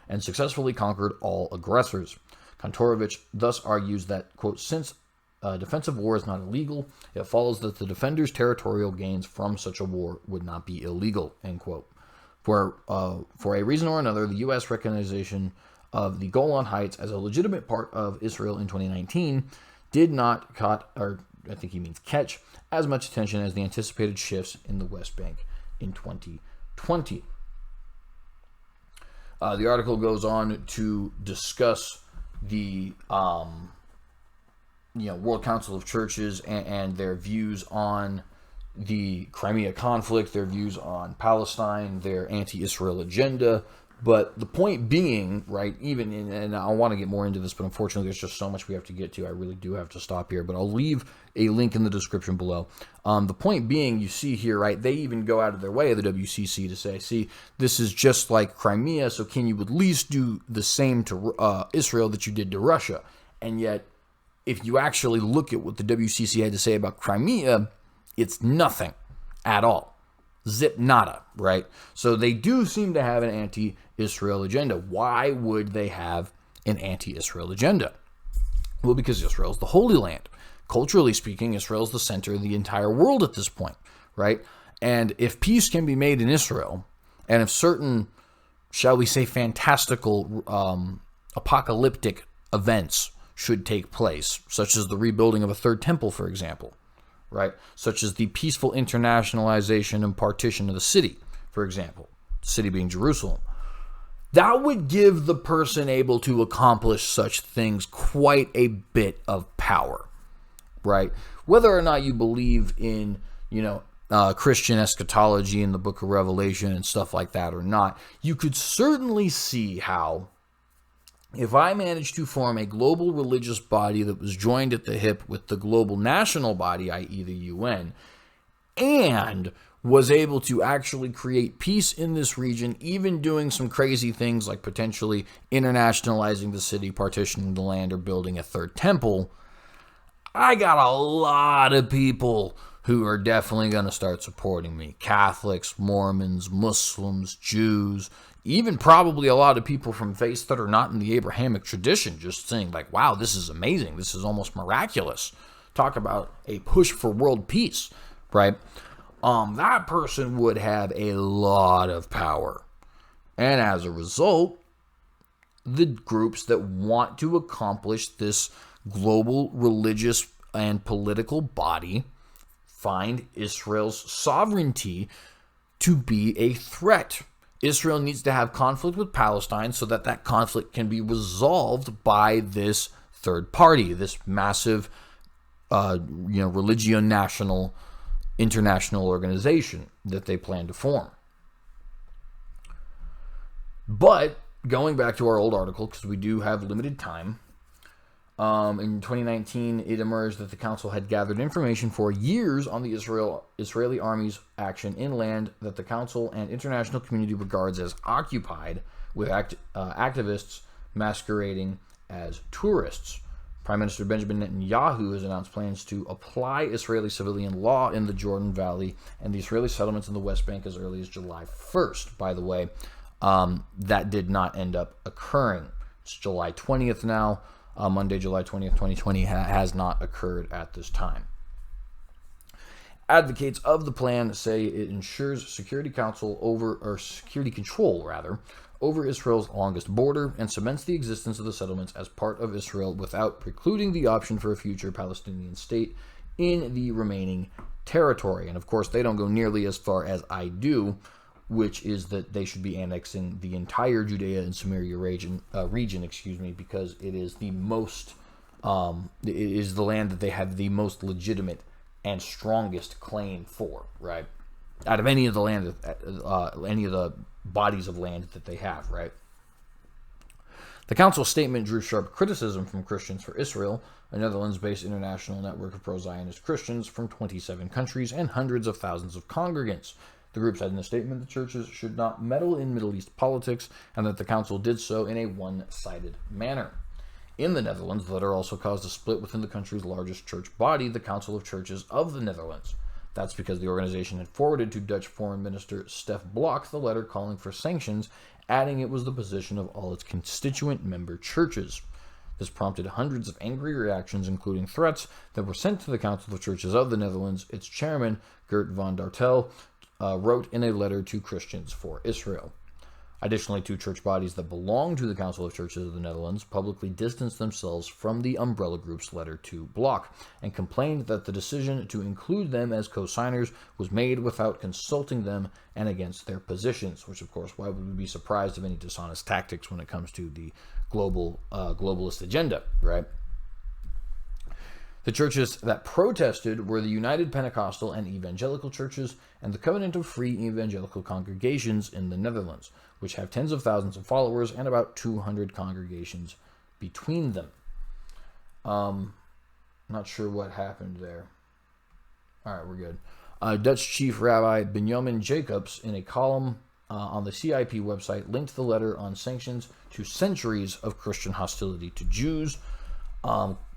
and successfully conquered all aggressors. Kantorovich thus argues that, quote, since defensive war is not illegal, it follows that the defender's territorial gains from such a war would not be illegal, end quote. For a reason or another, the U.S. recognition of the Golan Heights as a legitimate part of Israel in 2019 did not catch as much attention as the anticipated shifts in the West Bank in 2020. The article goes on to discuss the World Council of Churches and their views on the Crimea conflict, their views on Palestine, their anti-Israel agenda. But the point being, right, and I want to get more into this, but unfortunately there's just so much we have to get to. I really do have to stop here, but I'll leave a link in the description below. The point being, you see here, right, they even go out of their way, the WCC, to say, see, this is just like Crimea, so can you at least do the same to Israel that you did to Russia? And yet, if you actually look at what the WCC had to say about Crimea, it's nothing at all. Zip nada, right? So they do seem to have an anti-Israel agenda. Why would they have an anti-Israel agenda? Well, because Israel's the Holy Land. Culturally speaking, Israel's the center of the entire world at this point, right? And if peace can be made in Israel, and if certain, shall we say, fantastical, apocalyptic events should take place, such as the rebuilding of a third temple, for example, right? Such as the peaceful internationalization and partition of the city, for example, the city being Jerusalem. That would give the person able to accomplish such things quite a bit of power, right? Whether or not you believe in, Christian eschatology in the book of Revelation and stuff like that or not, you could certainly see how, if I managed to form a global religious body that was joined at the hip with the global national body, i.e. the UN, and was able to actually create peace in this region, even doing some crazy things like potentially internationalizing the city, partitioning the land, or building a third temple, I got a lot of people who are definitely going to start supporting me. Catholics, Mormons, Muslims, Jews, even probably a lot of people from faiths that are not in the Abrahamic tradition, just saying like, wow, this is amazing. This is almost miraculous. Talk about a push for world peace, right? That person would have a lot of power. And as a result, the groups that want to accomplish this global religious and political body find Israel's sovereignty to be a threat. Israel needs to have conflict with Palestine so that that conflict can be resolved by this third party, this massive, religio national international organization that they plan to form. But going back to our old article, because we do have limited time, in 2019, it emerged that the council had gathered information for years on the Israeli army's action inland that the council and international community regards as occupied, with activists masquerading as tourists. Prime Minister Benjamin Netanyahu has announced plans to apply Israeli civilian law in the Jordan Valley and the Israeli settlements in the West Bank as early as July 1st. By the way, that did not end up occurring. It's July 20th now. Monday, July 20th, 2020 has not occurred at this time. Advocates of the plan say it ensures security control over Israel's longest border and cements the existence of the settlements as part of Israel without precluding the option for a future Palestinian state in the remaining territory. And of course, they don't go nearly as far as I do, which is that they should be annexing the entire Judea and Samaria region, because it is the most, it is the land that they have the most legitimate and strongest claim for, right? Out of any of the land, any of the bodies of land that they have, right? The council statement drew sharp criticism from Christians for Israel, a Netherlands-based international network of pro-Zionist Christians from 27 countries and hundreds of thousands of congregants. The group said in a statement that churches should not meddle in Middle East politics and that the council did so in a one-sided manner. In the Netherlands, the letter also caused a split within the country's largest church body, the Council of Churches of the Netherlands. That's because the organization had forwarded to Dutch Foreign Minister Stef Blok the letter calling for sanctions, adding it was the position of all its constituent member churches. This prompted hundreds of angry reactions, including threats that were sent to the Council of Churches of the Netherlands. Its chairman, Gert van Dartel, wrote in a letter to Christians for Israel. Additionally, two church bodies that belong to the Council of Churches of the Netherlands publicly distanced themselves from the umbrella group's letter to Blok and complained that the decision to include them as co-signers was made without consulting them and against their positions, which, of course, why would we be surprised of any dishonest tactics when it comes to the globalist agenda, right? The churches that protested were the United Pentecostal and Evangelical Churches and the Covenant of Free Evangelical Congregations in the Netherlands, which have tens of thousands of followers and about 200 congregations between them. Not sure what happened there. All right, we're good. Dutch Chief Rabbi Benjamin Jacobs, in a column on the CIP website, linked the letter on sanctions to centuries of Christian hostility to Jews.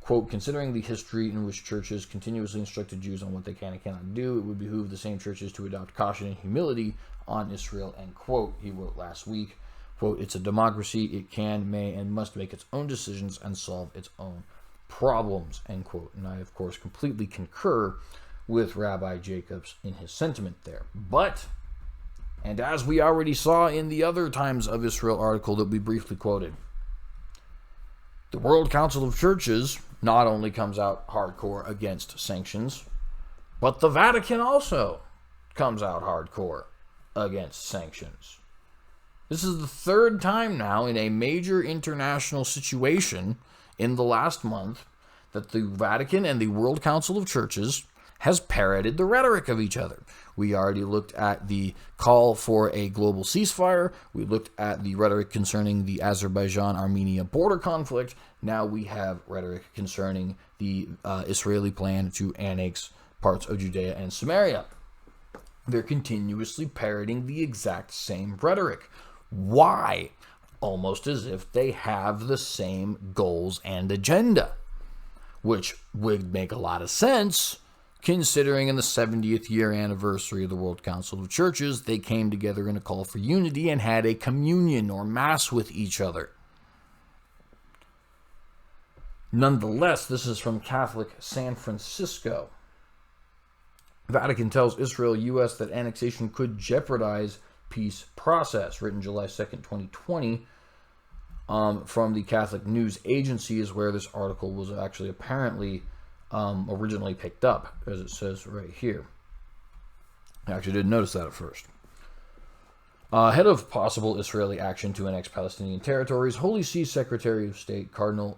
quote, considering the history in which churches continuously instructed Jews on what they can and cannot do, it would behoove the same churches to adopt caution and humility on Israel, end quote. He wrote last week, quote, it's a democracy. It can, may, and must make its own decisions and solve its own problems, end quote. And I, of course, completely concur with Rabbi Jacobs in his sentiment there. But, and as we already saw in the other Times of Israel article that we briefly quoted, the World Council of Churches not only comes out hardcore against sanctions, but the Vatican also comes out hardcore against sanctions. This is the third time now in a major international situation in the last month that the Vatican and the World Council of Churches has parroted the rhetoric of each other. We already looked at the call for a global ceasefire. We looked at the rhetoric concerning the Azerbaijan-Armenia border conflict. Now we have rhetoric concerning the Israeli plan to annex parts of Judea and Samaria. They're continuously parroting the exact same rhetoric. Why? Almost as if they have the same goals and agenda, which would make a lot of sense considering in the 70th year anniversary of the World Council of Churches, they came together in a call for unity and had a communion or mass with each other. Nonetheless, this is from Catholic San Francisco. Vatican tells Israel, U.S. that annexation could jeopardize peace process. Written July 2nd, 2020, from the Catholic News Agency is where this article was actually apparently originally picked up, as it says right here. I actually didn't notice that at first. Ahead of possible Israeli action to annex Palestinian territories, Holy See Secretary of State Cardinal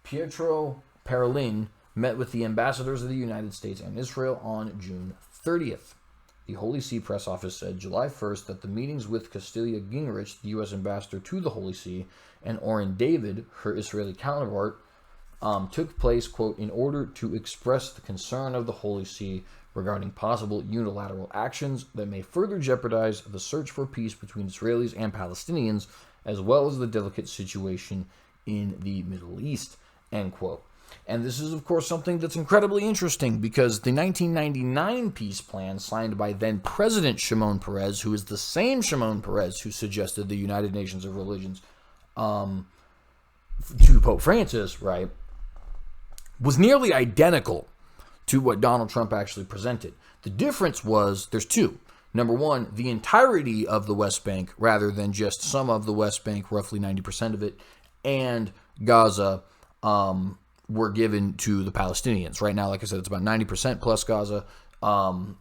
Pietro Parolin met with the ambassadors of the United States and Israel on June 30th. The Holy See press office said July 1st that the meetings with Cecilia Gingrich, the U.S. ambassador to the Holy See, and Oren David, her Israeli counterpart, took place, quote, in order to express the concern of the Holy See regarding possible unilateral actions that may further jeopardize the search for peace between Israelis and Palestinians, as well as the delicate situation in the Middle East, end quote. And this is, of course, something that's incredibly interesting because the 1999 peace plan signed by then-President Shimon Peres, who is the same Shimon Peres who suggested the United Nations of Religions to Pope Francis, right, was nearly identical to what Donald Trump actually presented. The difference was, there's two. Number one, the entirety of the West Bank, rather than just some of the West Bank, roughly 90% of it, and Gaza, were given to the Palestinians. Right now, like I said, it's about 90% plus Gaza.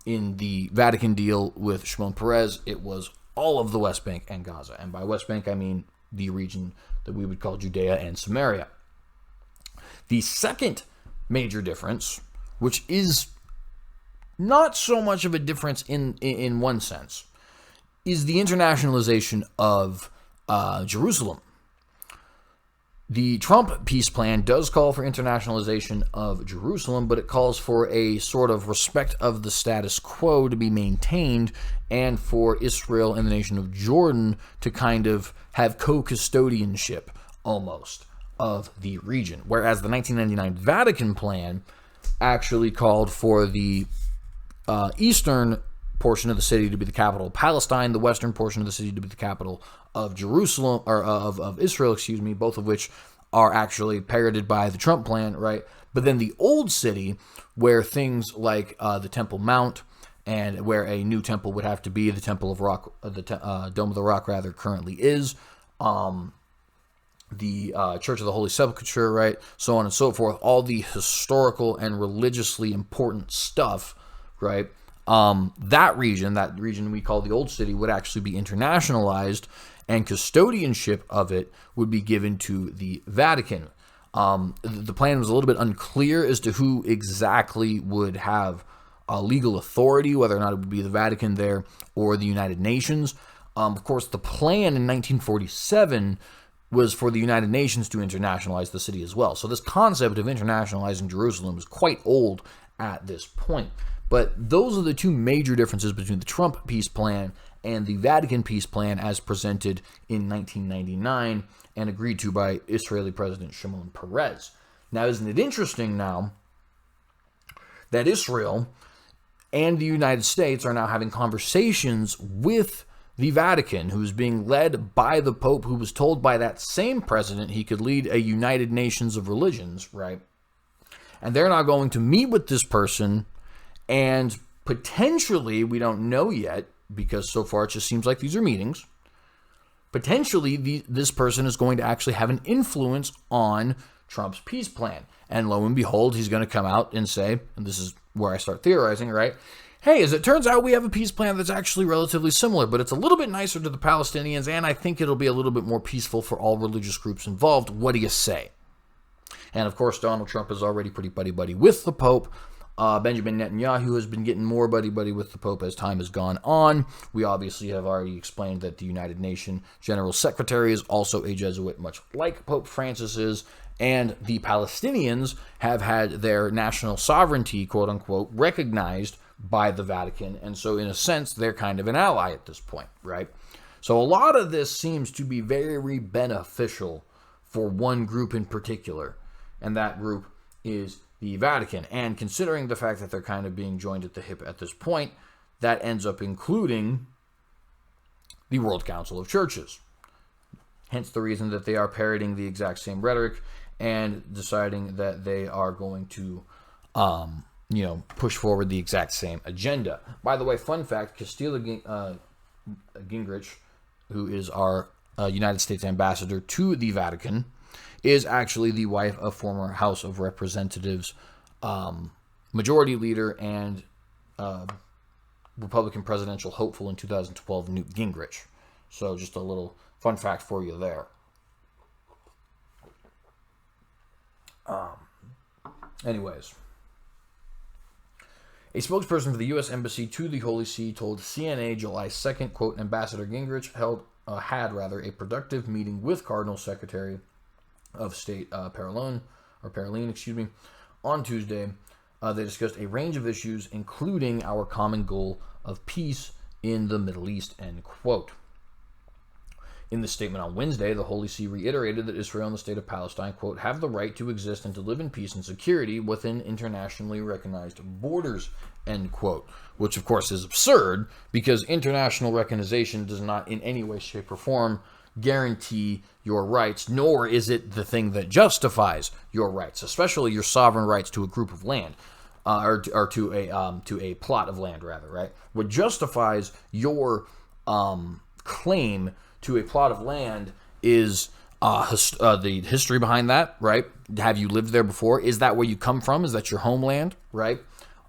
In the Vatican deal with Shimon Peres, it was all of the West Bank and Gaza. And by West Bank, I mean the region that we would call Judea and Samaria. The second major difference, which is not so much of a difference in one sense, is the internationalization of Jerusalem. The Trump peace plan does call for internationalization of Jerusalem, but it calls for a sort of respect of the status quo to be maintained and for Israel and the nation of Jordan to kind of have co-custodianship almost of the region. Whereas the 1999 Vatican plan actually called for the eastern portion of the city to be the capital of Palestine, the western portion of the city to be the capital of Jerusalem, or of Israel, both of which are actually parroted by the Trump plan, right? But then the old city, where things like the Temple Mount, and where a new temple would have to be, the Temple of Rock, the Dome of the Rock, rather, currently is, the Church of the Holy Sepulchre, right? So on and so forth, all the historical and religiously important stuff, right? That region we call the Old City, would actually be internationalized, and custodianship of it would be given to the Vatican. The plan was a little bit unclear as to who exactly would have legal authority, whether or not it would be the Vatican there or the United Nations. Of course, the plan in 1947 was for the United Nations to internationalize the city as well. So this concept of internationalizing Jerusalem is quite old at this point. But those are the two major differences between the Trump peace plan and the Vatican peace plan as presented in 1999 and agreed to by Israeli President Shimon Peres. Now, isn't it interesting now that Israel and the United States are now having conversations with the Vatican, who's being led by the Pope, who was told by that same president he could lead a United Nations of religions, right? And they're now going to meet with this person, and potentially, we don't know yet, because so far it just seems like these are meetings, potentially this person is going to actually have an influence on Trump's peace plan. And lo and behold, he's going to come out and say, and this is where I start theorizing, right? Hey, as it turns out, we have a peace plan that's actually relatively similar, but it's a little bit nicer to the Palestinians, and I think it'll be a little bit more peaceful for all religious groups involved. What do you say? And of course, Donald Trump is already pretty buddy-buddy with the Pope. Benjamin Netanyahu has been getting more buddy-buddy with the Pope as time has gone on. We obviously have already explained that the United Nations General Secretary is also a Jesuit, much like Pope Francis is, and the Palestinians have had their national sovereignty, quote-unquote, recognized by the Vatican, and so in a sense, they're kind of an ally at this point, right? So a lot of this seems to be very beneficial for one group in particular, and that group is the Vatican. And considering the fact that they're kind of being joined at the hip at this point, that ends up including the World Council of Churches. Hence the reason that they are parroting the exact same rhetoric and deciding that they are going to, push forward the exact same agenda. By the way, fun fact, Castilla Gingrich, who is our United States ambassador to the Vatican, is actually the wife of former House of Representatives majority leader and Republican presidential hopeful in 2012, Newt Gingrich. So just a little fun fact for you there. Anyways, a spokesperson for the U.S. Embassy to the Holy See told CNA July 2nd, quote, Ambassador Gingrich had a productive meeting with Cardinal Secretary of State Parolin, on Tuesday. They discussed a range of issues, including our common goal of peace in the Middle East, end quote. In the statement on Wednesday, the Holy See reiterated that Israel and the state of Palestine, quote, have the right to exist and to live in peace and security within internationally recognized borders, end quote. Which, of course, is absurd, because international recognition does not in any way, shape, or form guarantee your rights, nor is it the thing that justifies your rights, especially your sovereign rights to a group of land, or to a plot of land, rather, right? What justifies your claim to a plot of land is the history behind that, right? Have you lived there before? Is that where you come from? Is that your homeland, right?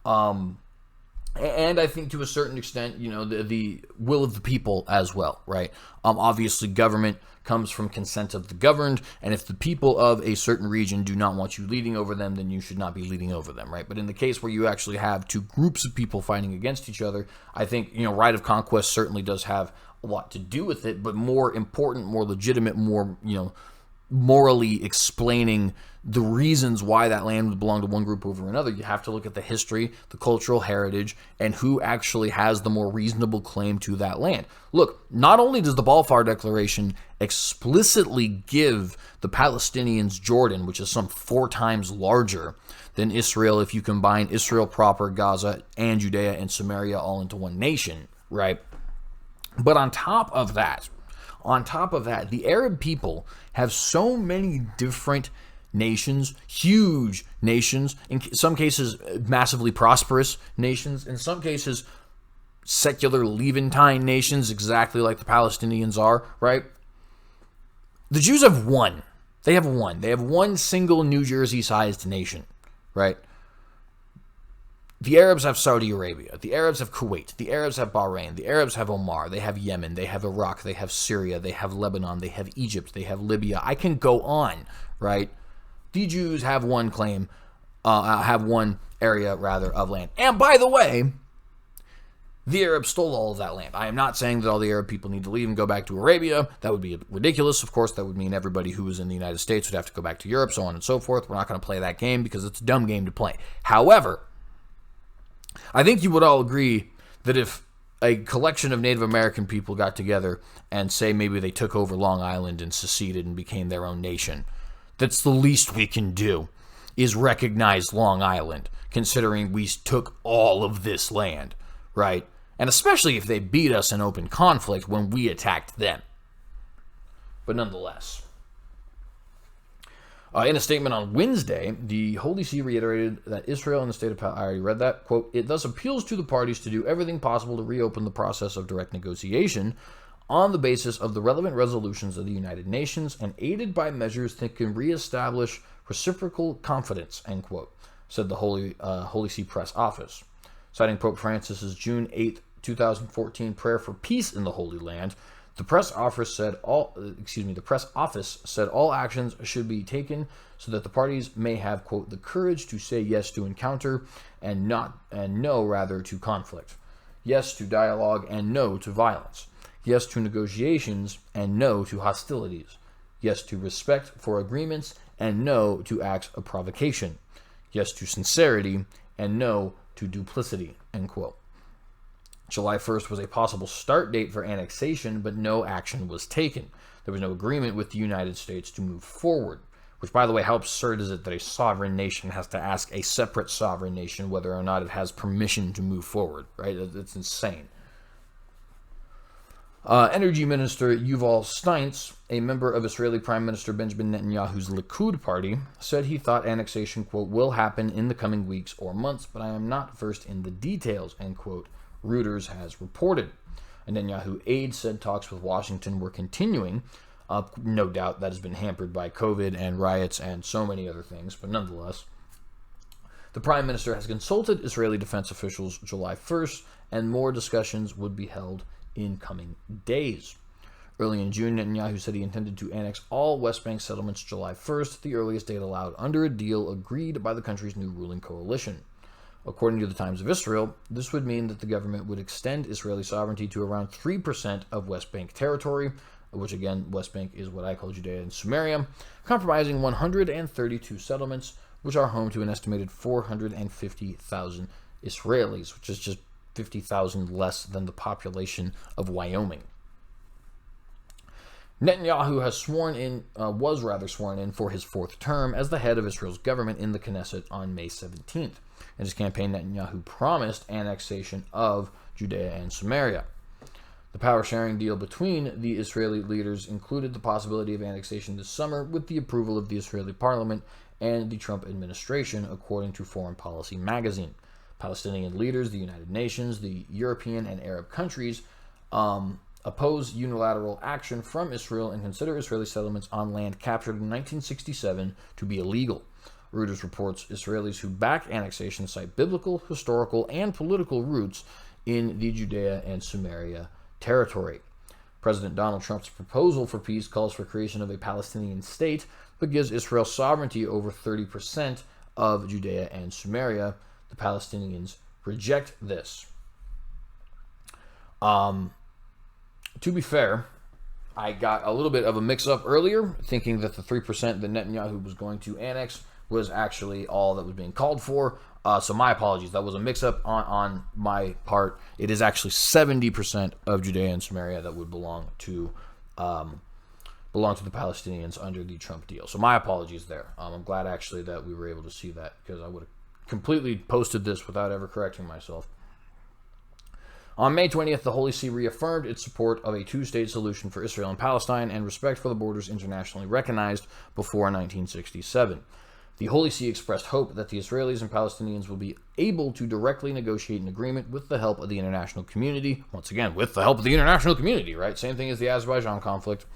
And I think to a certain extent, the will of the people as well, right? Obviously, government comes from consent of the governed, and if the people of a certain region do not want you leading over them, then you should not be leading over them, right? But in the case where you actually have two groups of people fighting against each other, I think, right of conquest certainly does have a lot to do with it, but more important, more legitimate, more, morally explaining the reasons why that land would belong to one group over another, you have to look at the history, the cultural heritage, and who actually has the more reasonable claim to that land. Look, not only does the Balfour Declaration explicitly give the Palestinians Jordan, which is some 4 times larger than Israel if you combine Israel proper, Gaza, and Judea and Samaria all into one nation, right? But on top of that, the Arab people have so many different nations, huge nations, in some cases massively prosperous nations, in some cases secular Levantine nations, exactly like the Palestinians are, right? The Jews have one. They have one single New Jersey-sized nation, right? The Arabs have Saudi Arabia. The Arabs have Kuwait. The Arabs have Bahrain. The Arabs have Oman. They have Yemen. They have Iraq. They have Syria. They have Lebanon. They have Egypt. They have Libya. I can go on, right? The Jews have one claim, have one area, rather, of land. And by the way, the Arabs stole all of that land. I am not saying that all the Arab people need to leave and go back to Arabia. That would be ridiculous. Of course, that would mean everybody who was in the United States would have to go back to Europe, so on and so forth. We're not going to play that game because it's a dumb game to play. However, I think you would all agree that if a collection of Native American people got together and say maybe they took over Long Island and seceded and became their own nation. That's the least we can do, is recognize Long Island, considering we took all of this land, right? And especially if they beat us in open conflict when we attacked them. But nonetheless. In a statement on Wednesday, the Holy See reiterated that Israel and the state of Palestine, I already read that, quote, it thus appeals to the parties to do everything possible to reopen the process of direct negotiation on the basis of the relevant resolutions of the United Nations and aided by measures that can reestablish reciprocal confidence, end quote, said the Holy See press office. Citing Pope Francis's June 8, 2014 prayer for peace in the Holy Land, the press office said all actions should be taken so that the parties may have, quote, the courage to say yes to encounter and no rather to conflict. Yes to dialogue and no to violence. Yes to negotiations and no to hostilities. Yes to respect for agreements and no to acts of provocation. Yes to sincerity and no to duplicity, end quote. July 1st was a possible start date for annexation, but no action was taken. There was no agreement with the United States to move forward. Which, by the way, how absurd is it that a sovereign nation has to ask a separate sovereign nation whether or not it has permission to move forward, right? It's insane. Energy Minister Yuval Steinitz, a member of Israeli Prime Minister Benjamin Netanyahu's Likud party, said he thought annexation, quote, will happen in the coming weeks or months, but I am not versed in the details, end quote, Reuters has reported. A Netanyahu aide said talks with Washington were continuing. No doubt that has been hampered by COVID and riots and so many other things, but nonetheless. The Prime Minister has consulted Israeli defense officials July 1st, and more discussions would be held in coming days. Early in June, Netanyahu said he intended to annex all West Bank settlements July 1st, the earliest date allowed under a deal agreed by the country's new ruling coalition. According to the Times of Israel, this would mean that the government would extend Israeli sovereignty to around 3% of West Bank territory, which again, West Bank is what I call Judea and Samaria, comprising 132 settlements, which are home to an estimated 450,000 Israelis, which is just 50,000 less than the population of Wyoming. Netanyahu was sworn in for his fourth term as the head of Israel's government in the Knesset on May 17th. In his campaign, Netanyahu promised annexation of Judea and Samaria. The power-sharing deal between the Israeli leaders included the possibility of annexation this summer with the approval of the Israeli parliament and the Trump administration, according to Foreign Policy magazine. Palestinian leaders, the United Nations, the European and Arab countries oppose unilateral action from Israel and consider Israeli settlements on land captured in 1967 to be illegal. Reuters reports Israelis who back annexation cite biblical, historical, and political roots in the Judea and Samaria territory. President Donald Trump's proposal for peace calls for creation of a Palestinian state, but gives Israel sovereignty over 30% of Judea and Samaria. The Palestinians reject this. To be fair, I got a little bit of a mix-up earlier, thinking that the 3% that Netanyahu was going to annex was actually all that was being called for. So my apologies. That was a mix-up on my part. It is actually 70% of Judea and Samaria that would belong to the Palestinians under the Trump deal. So my apologies there. I'm glad actually that we were able to see that, because I would have completely posted this without ever correcting myself. On May 20th, the Holy See reaffirmed its support of a two-state solution for Israel and Palestine and respect for the borders internationally recognized before 1967. The Holy See expressed hope that the Israelis and Palestinians will be able to directly negotiate an agreement with the help of the international community. Once again, with the help of the international community, right? Same thing as the Azerbaijan conflict.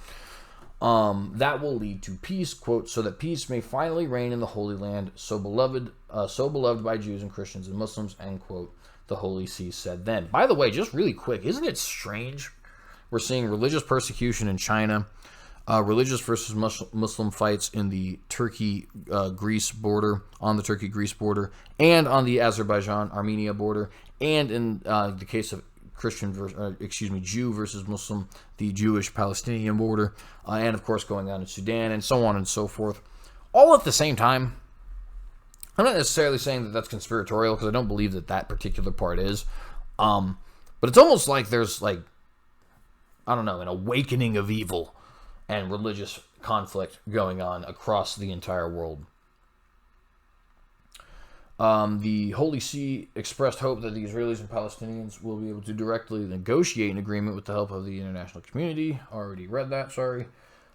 That will lead to peace, quote, so that peace may finally reign in the Holy Land, so beloved by Jews and Christians and Muslims, end quote, the Holy See said then. By the way, just really quick, isn't it strange? We're seeing religious persecution in China, religious versus Muslim fights in the Turkey-Greece border, on the Turkey-Greece border, and on the Azerbaijan-Armenia border, and in the case of Jew versus Muslim, the Jewish-Palestinian border, and of course going on in Sudan, and so on and so forth, all at the same time. I'm not necessarily saying that that's conspiratorial, because I don't believe that that particular part is. But it's almost like there's like, I don't know, an awakening of evil and religious conflict going on across the entire world. The Holy See expressed hope that the Israelis and Palestinians will be able to directly negotiate an agreement with the help of the international community. Already read that, sorry.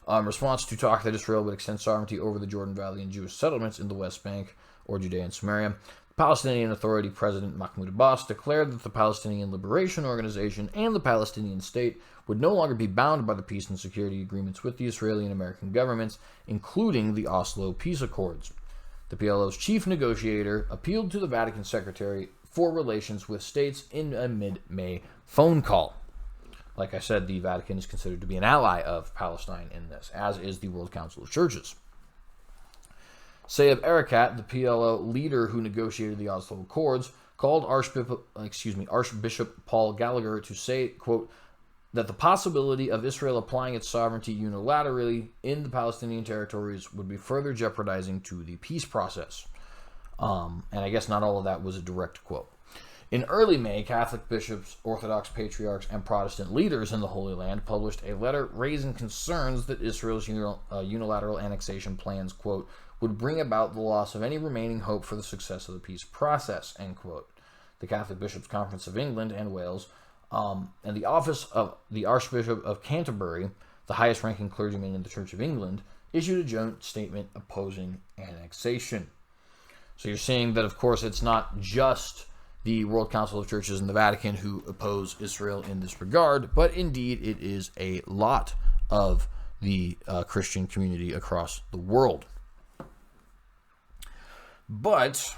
Response to talk that Israel would extend sovereignty over the Jordan Valley and Jewish settlements in the West Bank, or Judea and Samaria. Palestinian Authority President Mahmoud Abbas declared that the Palestinian Liberation Organization and the Palestinian State would no longer be bound by the peace and security agreements with the Israeli and American governments, including the Oslo Peace Accords. The PLO's chief negotiator appealed to the Vatican Secretary for Relations with States in a mid-May phone call. Like I said, the Vatican is considered to be an ally of Palestine in this, as is the World Council of Churches. Sayeb Erekat, the PLO leader who negotiated the Oslo Accords, called Archbishop Paul Gallagher to say, quote, that the possibility of Israel applying its sovereignty unilaterally in the Palestinian territories would be further jeopardizing to the peace process. And I guess not all of that was a direct quote. In early May, Catholic bishops, Orthodox patriarchs, and Protestant leaders in the Holy Land published a letter raising concerns that Israel's unilateral annexation plans, quote, would bring about the loss of any remaining hope for the success of the peace process, end quote. The Catholic Bishops' Conference of England and Wales and the office of the Archbishop of Canterbury, the highest-ranking clergyman in the Church of England, issued a joint statement opposing annexation. So you're seeing that, of course, it's not just the World Council of Churches and the Vatican who oppose Israel in this regard, but indeed it is a lot of the Christian community across the world. But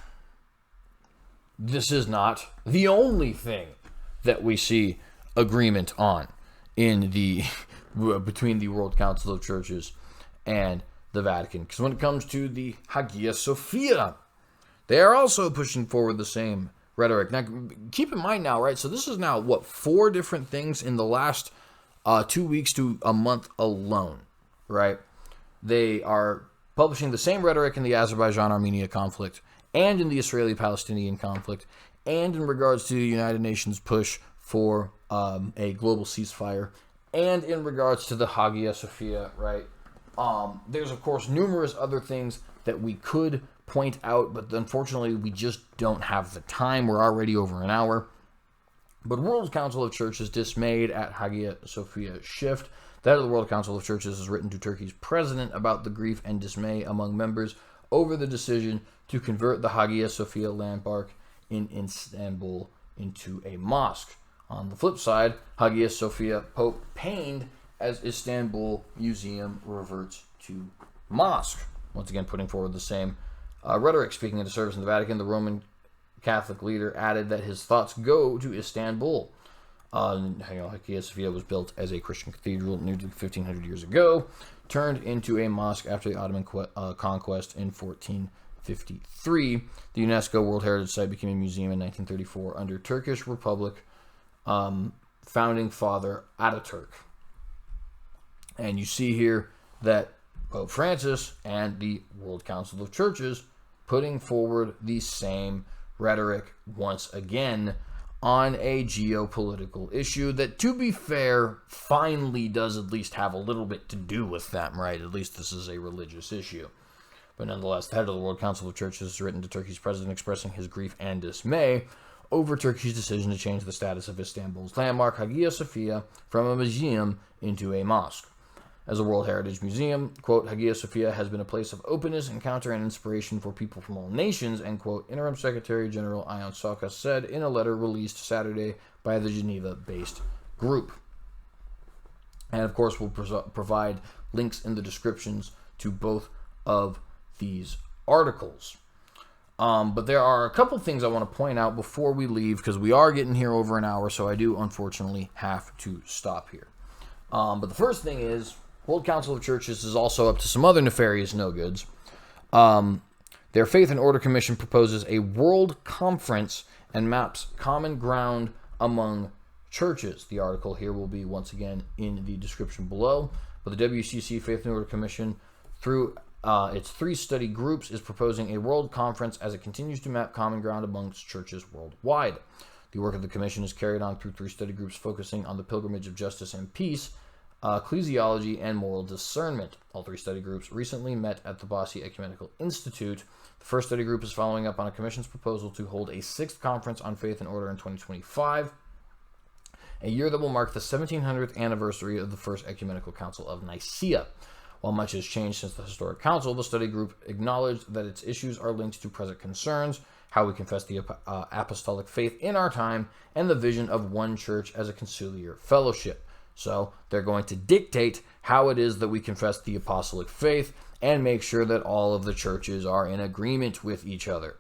this is not the only thing that we see agreement on in the between the World Council of Churches and the Vatican. Because when it comes to the Hagia Sophia, they are also pushing forward the same rhetoric. Now, keep in mind now, right? So this is now, 4 different things in the last 2 weeks to a month alone, right? They are publishing the same rhetoric in the Azerbaijan-Armenia conflict and in the Israeli-Palestinian conflict and in regards to the United Nations push for a global ceasefire and in regards to the Hagia Sophia, right? There's, of course, numerous other things that we could point out, but unfortunately we just don't have the time. We're already over an hour. But World Council of Churches dismayed at Hagia Sophia shift. That of the World Council of Churches has written to Turkey's president about the grief and dismay among members over the decision to convert the Hagia Sophia landmark in Istanbul into a mosque. On the flip side, Hagia Sophia Pope pained as Istanbul Museum reverts to mosque. Once again, putting forward the same rhetoric. Speaking at a service in the Vatican, the Roman Catholic leader added that his thoughts go to Istanbul. Hagia Sophia was built as a Christian cathedral nearly 1,500 years ago, turned into a mosque after the Ottoman conquest in 1453. The UNESCO World Heritage Site became a museum in 1934 under Turkish Republic founding father Ataturk. And you see here that Pope Francis and the World Council of Churches putting forward the same rhetoric once again on a geopolitical issue that, to be fair, finally does at least have a little bit to do with them, right? At least this is a religious issue. But nonetheless, the head of the World Council of Churches has written to Turkey's president expressing his grief and dismay over Turkey's decision to change the status of Istanbul's landmark, Hagia Sophia, from a museum into a mosque. As a World Heritage Museum, quote, Hagia Sophia has been a place of openness, encounter, and inspiration for people from all nations, end quote, Interim Secretary General Ion Saka said in a letter released Saturday by the Geneva-based group. And, of course, we'll provide links in the descriptions to both of these articles. But there are a couple things I want to point out before we leave, because we are getting here over an hour, so I do, unfortunately, have to stop here. But the first thing is, World Council of Churches is also up to some other nefarious no-goods. Their Faith and Order Commission proposes a world conference and maps common ground among churches. The article here will be, once again, in the description below. But the WCC Faith and Order Commission, through its 3 study groups, is proposing a world conference as it continues to map common ground amongst churches worldwide. The work of the commission is carried on through 3 study groups focusing on the pilgrimage of justice and peace, ecclesiology, and moral discernment. All 3 study groups recently met at the Bossy Ecumenical Institute. The first study group is following up on a commission's proposal to hold a 6th conference on faith and order in 2025, a year that will mark the 1700th anniversary of the First Ecumenical Council of Nicaea. While much has changed since the historic council, the study group acknowledged that its issues are linked to present concerns, how we confess the apostolic faith in our time, and the vision of one church as a conciliar fellowship. So they're going to dictate how it is that we confess the apostolic faith and make sure that all of the churches are in agreement with each other.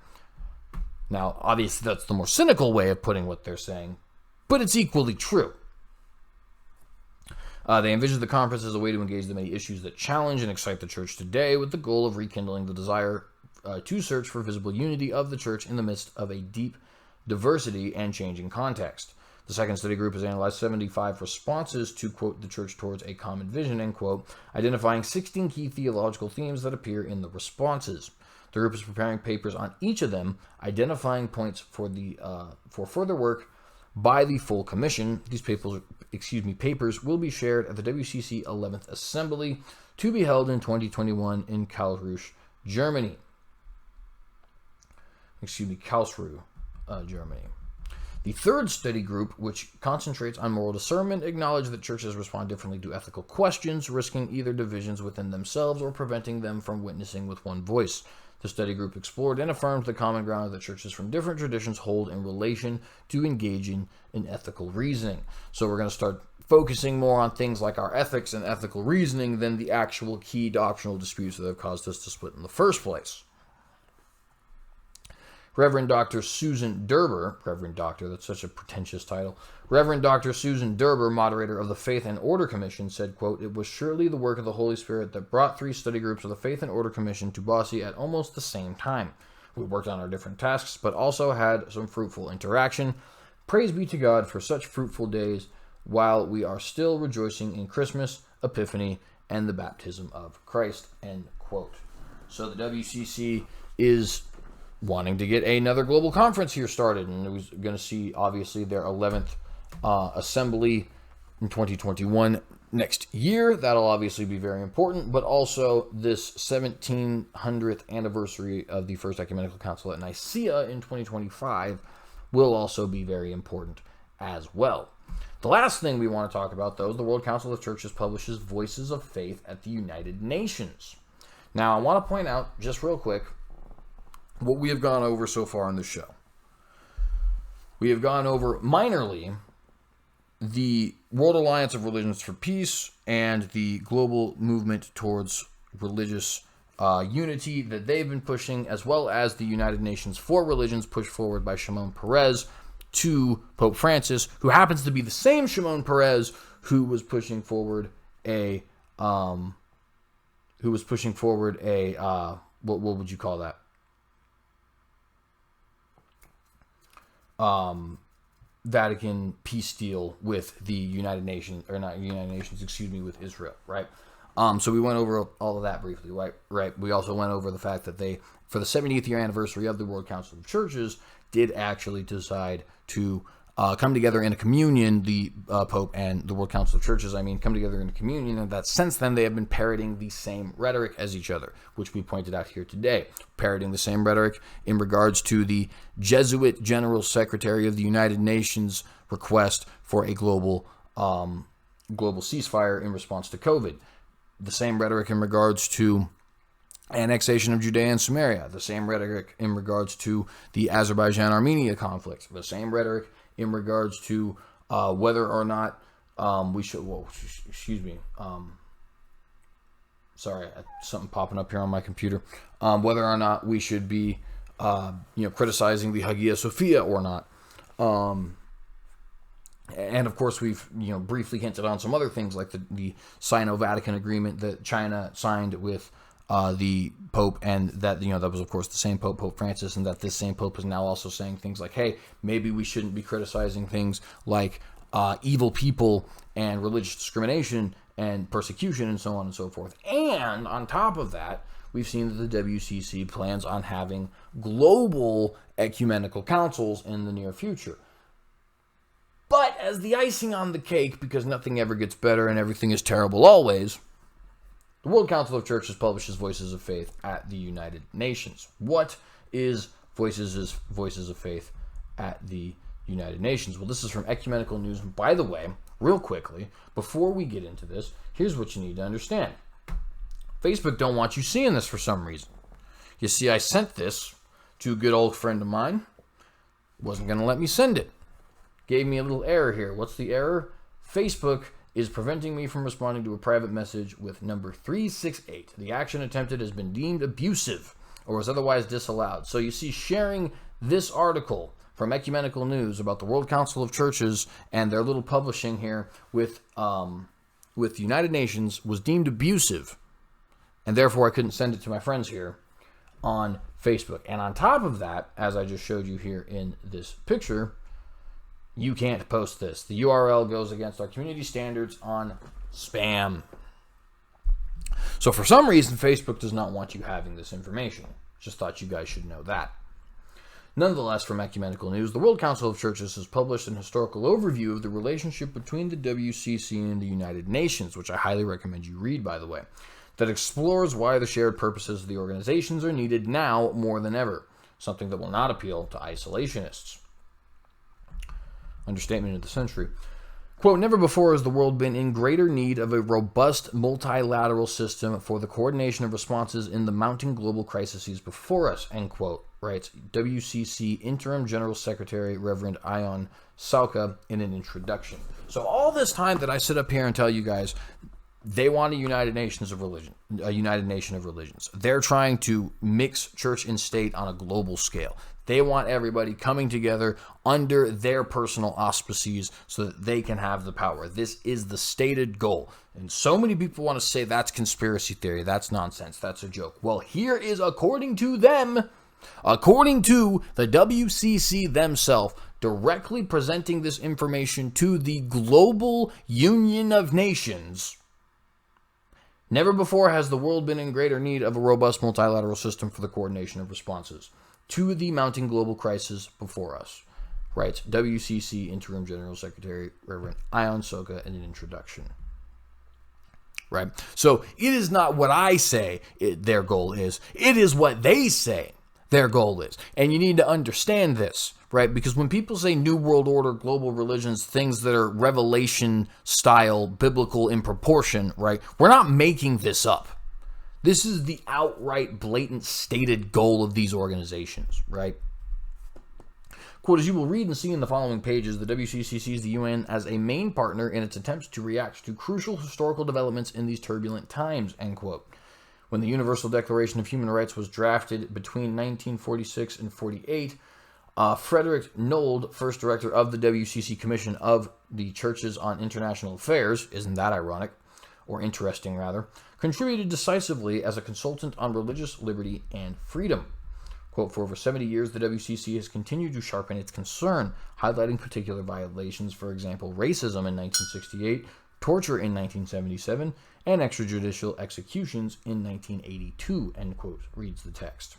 Now, obviously, that's the more cynical way of putting what they're saying, but it's equally true. They envisioned the conference as a way to engage the many issues that challenge and excite the church today, with the goal of rekindling the desire to search for visible unity of the church in the midst of a deep diversity and changing context. The second study group has analyzed 75 responses to, quote, the church towards a common vision, end quote, identifying 16 key theological themes that appear in the responses. The group is preparing papers on each of them, identifying points for further work by the full commission. These papers will be shared at the WCC 11th Assembly to be held in 2021 in Karlsruhe, Germany. Karlsruhe, Germany. The third study group, which concentrates on moral discernment, acknowledged that churches respond differently to ethical questions, risking either divisions within themselves or preventing them from witnessing with one voice. The study group explored and affirmed the common ground that churches from different traditions hold in relation to engaging in ethical reasoning. So we're going to start focusing more on things like our ethics and ethical reasoning than the actual key doctrinal disputes that have caused us to split in the first place. Reverend Dr. Susan Derber, Reverend Doctor, that's such a pretentious title. Reverend Dr. Susan Derber, moderator of the Faith and Order Commission, said, quote, it was surely the work of the Holy Spirit that brought 3 study groups of the Faith and Order Commission to Bossy at almost the same time. We worked on our different tasks, but also had some fruitful interaction. Praise be to God for such fruitful days while we are still rejoicing in Christmas, Epiphany, and the baptism of Christ, end quote. So the WCC is wanting to get another global conference here started, and it was going to see, obviously, their 11th assembly in 2021 next year. That'll obviously be very important, but also this 1700th anniversary of the First Ecumenical Council at Nicaea in 2025 will also be very important as well. The last thing we want to talk about, though, is the World Council of Churches publishes Voices of Faith at the United Nations. Now, I want to point out, just real quick, what we have gone over so far on this show. We have gone over minorly the World Alliance of Religions for Peace and the global movement towards religious unity that they've been pushing, as well as the United Nations for Religions pushed forward by Shimon Peres to Pope Francis, who happens to be the same Shimon Peres who was pushing forward what would you call that? Vatican peace deal with the United Nations, or not United Nations, with Israel, right? So we went over all of that briefly, right? We also went over the fact that they, for the 70th year anniversary of the World Council of Churches, did actually decide to come together in a communion, the Pope and the World Council of Churches, come together in a communion, and that since then they have been parroting the same rhetoric as each other, which we pointed out here today. Parroting the same rhetoric in regards to the Jesuit General Secretary of the United Nations request for a global ceasefire in response to COVID. The same rhetoric in regards to annexation of Judea and Samaria. The same rhetoric in regards to the Azerbaijan-Armenia conflict. The same rhetoric in regards to whether or not we should, sorry, something popping up here on my computer, whether or not we should be, criticizing the Hagia Sophia or not. And of course, we've, briefly hinted on some other things like the Sino-Vatican Agreement that China signed with the Pope, and that, that was, of course, the same Pope, Pope Francis, and that this same Pope is now also saying things like, hey, maybe we shouldn't be criticizing things like evil people and religious discrimination and persecution and so on and so forth. And on top of that, we've seen that the WCC plans on having global ecumenical councils in the near future. as the icing on the cake, because nothing ever gets better and everything is terrible always, the World Council of Churches publishes Voices of Faith at the United Nations. What is Voices of Faith at the United Nations? Well, this is from Ecumenical News. By the way, real quickly, before we get into this, here's what you need to understand. Facebook don't want you seeing this for some reason. You see, I sent this to a good old friend of mine. Wasn't going to let me send it. Gave me a little error here. What's the error? Facebook is preventing me from responding to a private message with number 368. The action attempted has been deemed abusive or is otherwise disallowed. So you see, sharing this article from Ecumenical News about the World Council of Churches and their little publishing here with the United Nations was deemed abusive, and therefore I couldn't send it to my friends here on Facebook. And on top of that, as I just showed you here in this picture, you can't post this. The URL goes against our community standards on spam. So for some reason, Facebook does not want you having this information. Just thought you guys should know that. Nonetheless, from Ecumenical News, the World Council of Churches has published an historical overview of the relationship between the WCC and the United Nations, which I highly recommend you read, by the way, that explores why the shared purposes of the organizations are needed now more than ever, something that will not appeal to isolationists. Understatement of the century. Quote, never before has the world been in greater need of a robust multilateral system for the coordination of responses in the mounting global crises before us, end quote, writes WCC Interim General Secretary Reverend Ion Sauka in an introduction. So all this time that I sit up here and tell you guys, they want a United Nations of religion, a United Nation of religions. They're trying to mix church and state on a global scale. They want everybody coming together under their personal auspices so that they can have the power. This is the stated goal. And so many people want to say that's conspiracy theory. That's nonsense. That's a joke. Well, here is according to them, according to the WCC themselves, directly presenting this information to the Global Union of Nations. Never before has the world been in greater need of a robust multilateral system for the coordination of responses to the mounting global crisis before us, writes WCC Interim General Secretary Reverend Ion Sauka in an introduction. Right? So it is not what I say their goal is. It is what they say their goal is. And you need to understand this, right? Because when people say New World Order, global religions, things that are revelation style, biblical in proportion, right? We're not making this up. This is the outright, blatant, stated goal of these organizations, right? Quote, as you will read and see in the following pages, the WCC sees the UN as a main partner in its attempts to react to crucial historical developments in these turbulent times, end quote. When the Universal Declaration of Human Rights was drafted between 1946 and 48, Frederick Nold, first director of the WCC Commission of the Churches on International Affairs, isn't that ironic, or interesting rather, contributed decisively as a consultant on religious liberty and freedom. Quote, for over 70 years, the WCC has continued to sharpen its concern, highlighting particular violations, for example, racism in 1968, torture in 1977, and extrajudicial executions in 1982, end quote, reads the text.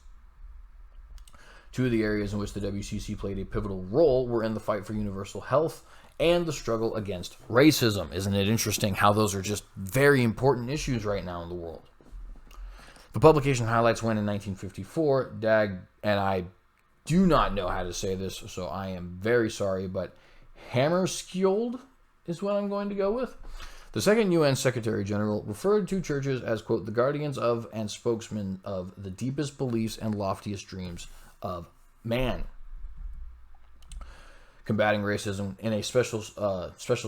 Two of the areas in which the WCC played a pivotal role were in the fight for universal health and the struggle against racism. Isn't it interesting how those are just very important issues right now in the world? The publication highlights when in 1954, and I do not know how to say this, so I am very sorry, but Hammarskjöld is what I'm going to go with. The second UN Secretary General referred to churches as, quote, the guardians of and spokesmen of the deepest beliefs and loftiest dreams of man. Combating racism. In a special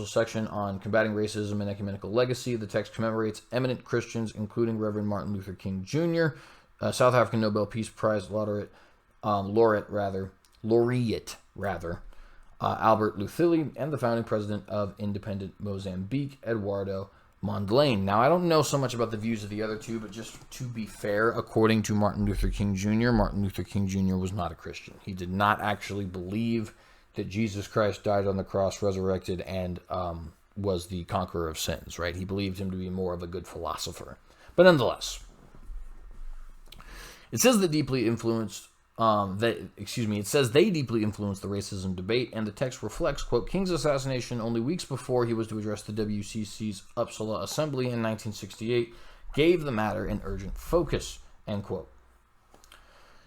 section on combating racism and ecumenical legacy, the text commemorates eminent Christians, including Reverend Martin Luther King Jr., South African Nobel Peace Prize laureate, Albert Luthili, and the founding president of independent Mozambique, Eduardo Mondlane. Now, I don't know so much about the views of the other two, but just to be fair, according to Martin Luther King Jr., Martin Luther King Jr. was not a Christian. He did not actually believe that Jesus Christ died on the cross, resurrected, and was the conqueror of sins, right? He believed him to be more of a good philosopher. But nonetheless, it says that deeply influenced It says they deeply influenced the racism debate, and the text reflects, quote, King's assassination only weeks before he was to address the WCC's Uppsala Assembly in 1968 gave the matter an urgent focus, end quote.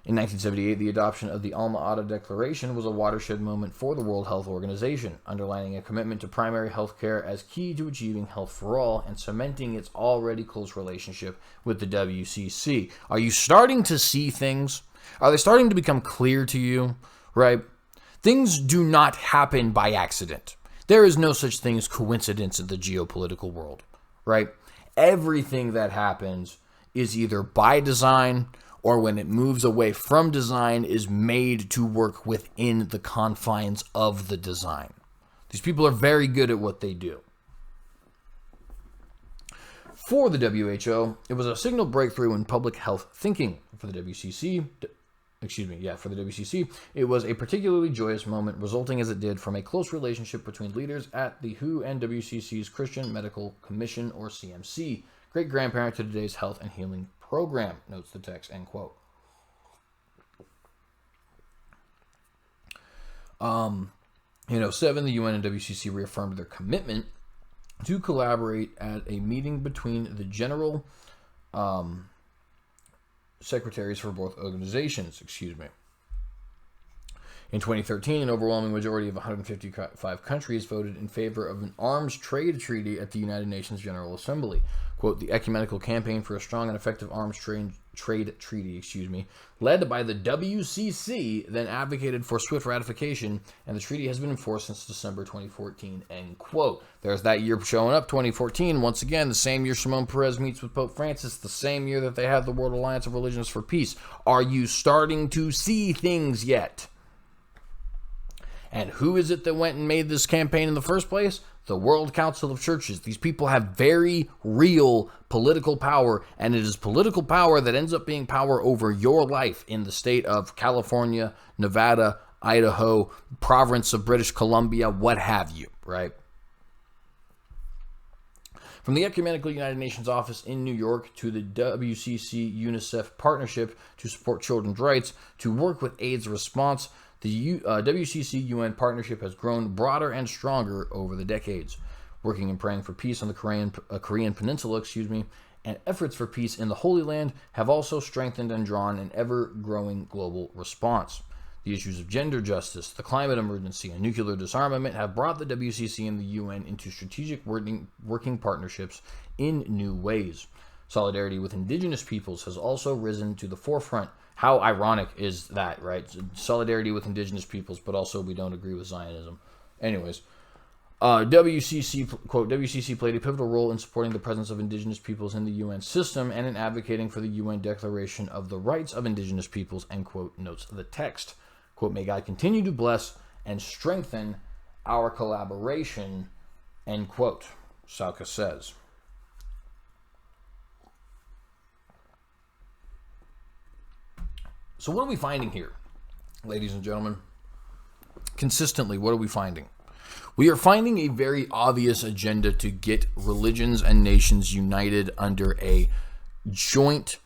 In 1978, the adoption of the Alma-Ata Declaration was a watershed moment for the World Health Organization, underlining a commitment to primary health care as key to achieving health for all and cementing its already close relationship with the WCC. Are you starting to see things? Are they starting to become clear to you? Right? Things do not happen by accident. There is no such thing as coincidence in the geopolitical world. Right? Everything that happens is either by design or when it moves away from design is made to work within the confines of the design. These people are very good at what they do. For the WHO, it was a signal breakthrough in public health thinking. For the WCC, it was a particularly joyous moment, resulting as it did from a close relationship between leaders at the WHO and WCC's Christian Medical Commission, or CMC, great-grandparent to today's health and healing program, notes the text, end quote. 7, the UN and WCC reaffirmed their commitment to collaborate at a meeting between the general secretaries for both organizations. In 2013, an overwhelming majority of 155 countries voted in favor of an arms trade treaty at the United Nations General Assembly. Quote, the ecumenical campaign for a strong and effective arms trade treaty, led by the WCC, then advocated for swift ratification, and the treaty has been enforced since December 2014, end quote. There's that year showing up, 2014. Once again, the same year Shimon Peres meets with Pope Francis, the same year that they have the World Alliance of Religions for Peace. Are you starting to see things yet? And who is it that went and made this campaign in the first place? The World Council of Churches. These people have very real political power, and it is political power that ends up being power over your life in the state of California, Nevada, Idaho, province of British Columbia, what have you, right? From the Ecumenical United Nations Office in New York to the WCC UNICEF Partnership to support children's rights to work with AIDS response, the WCC UN partnership has grown broader and stronger over the decades. Working and praying for peace on the Korean Peninsula, and efforts for peace in the Holy Land have also strengthened and drawn an ever-growing global response. The issues of gender justice, the climate emergency, and nuclear disarmament have brought the WCC and the UN into strategic working partnerships in new ways. Solidarity with indigenous peoples has also risen to the forefront. How ironic is that, right? Solidarity with indigenous peoples, but also we don't agree with Zionism. Anyways, WCC played a pivotal role in supporting the presence of indigenous peoples in the UN system and in advocating for the UN Declaration of the Rights of Indigenous Peoples, end quote, notes the text. Quote, may God continue to bless and strengthen our collaboration, end quote, Salka says. So what are we finding here, ladies and gentlemen? Consistently, what are we finding? We are finding a very obvious agenda to get religions and nations united under a joint